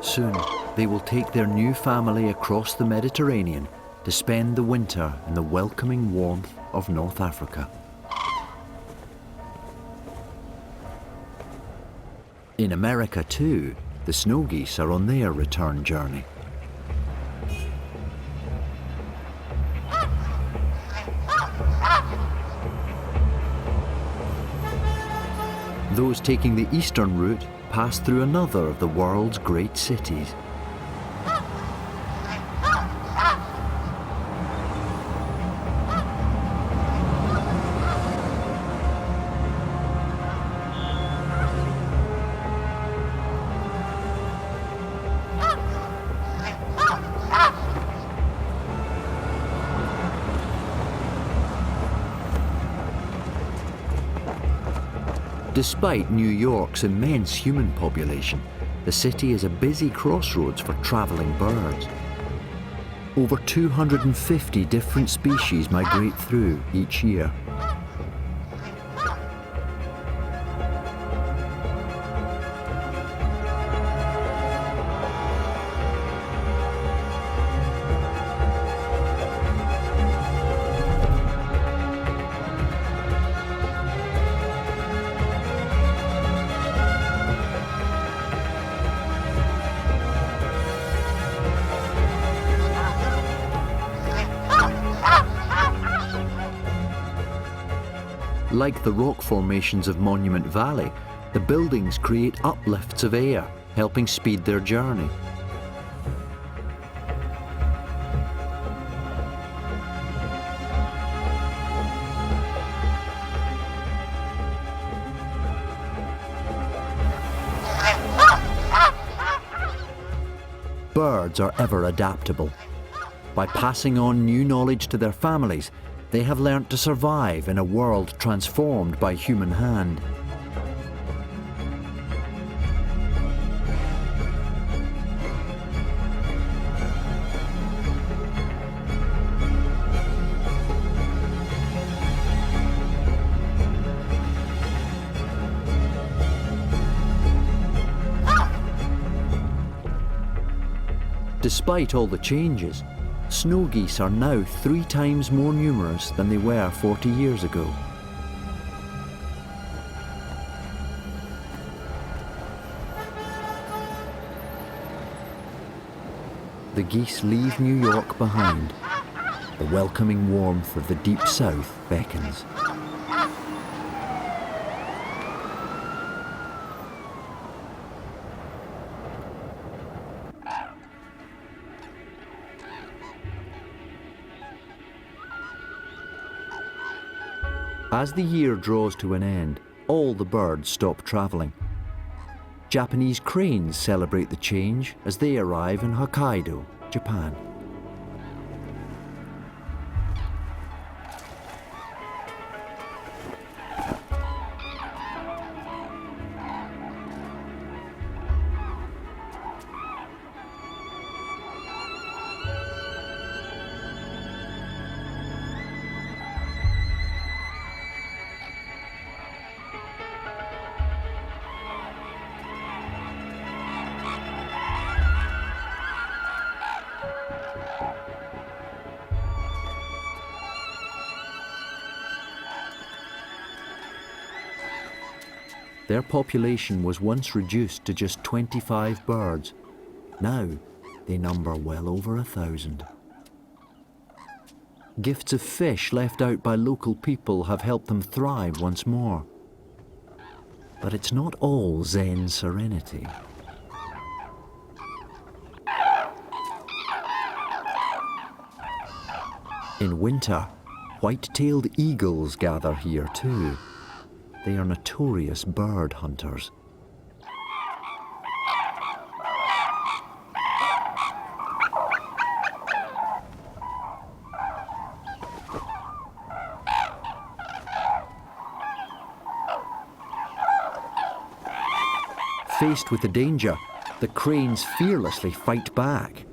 Soon, they will take their new family across the Mediterranean to spend the winter in the welcoming warmth of North Africa. In America too, the snow geese are on their return journey. Those taking the eastern route pass through another of the world's great cities. Despite New York's immense human population, the city is a busy crossroads for travelling birds. Over 250 different species migrate through each year. Like the rock formations of Monument Valley, the buildings create uplifts of air, helping speed their journey. birds are ever adaptable. By passing on new knowledge to their families, they have learnt to survive in a world transformed by human hand. Despite all the changes, snow geese are now 3 times more numerous than they were 40 years ago. The geese leave New York behind. The welcoming warmth of the deep south beckons. As the year draws to an end, all the birds stop travelling. Japanese cranes celebrate the change as they arrive in Hokkaido, Japan. Their population was once reduced to just 25 birds. Now, they number well over 1,000. Gifts of fish left out by local people have helped them thrive once more. But it's not all Zen serenity. In winter, white-tailed eagles gather here too. They are notorious bird hunters. Faced with the danger, the cranes fearlessly fight back.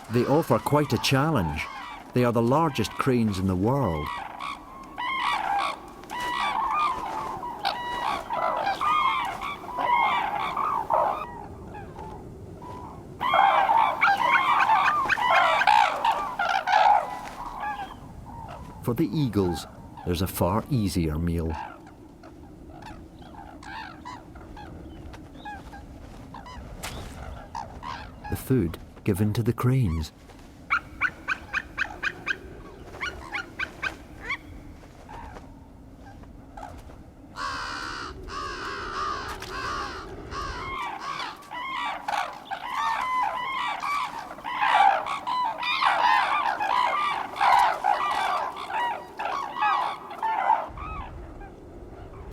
They offer quite a challenge. They are the largest cranes in the world. For the eagles, there's a far easier meal. The food given to the cranes.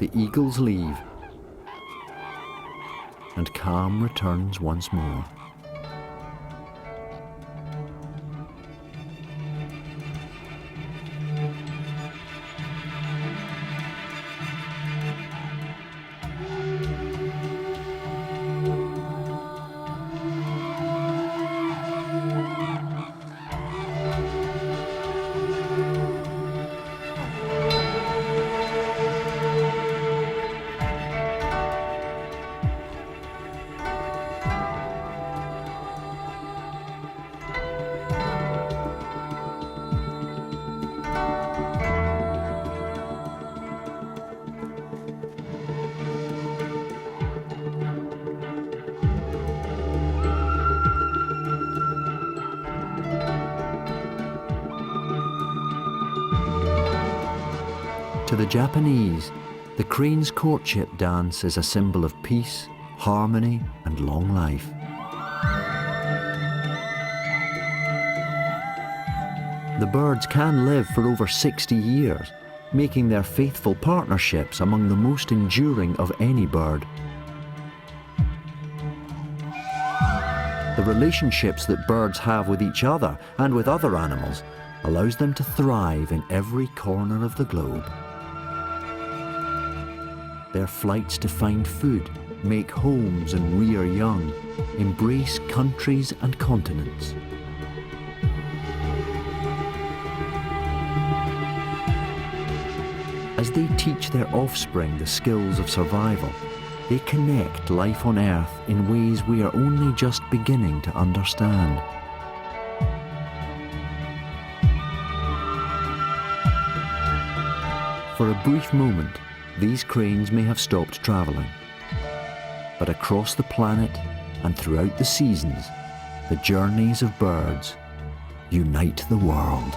The eagles leave, and calm returns once more. To the Japanese, the crane's courtship dance is a symbol of peace, harmony, and long life. The birds can live for over 60 years, making their faithful partnerships among the most enduring of any bird. The relationships that birds have with each other and with other animals allows them to thrive in every corner of the globe. Their flights to find food, make homes and rear young, embrace countries and continents. As they teach their offspring the skills of survival, they connect life on Earth in ways we are only just beginning to understand. For a brief moment, these cranes may have stopped travelling. But across the planet and throughout the seasons, the journeys of birds unite the world.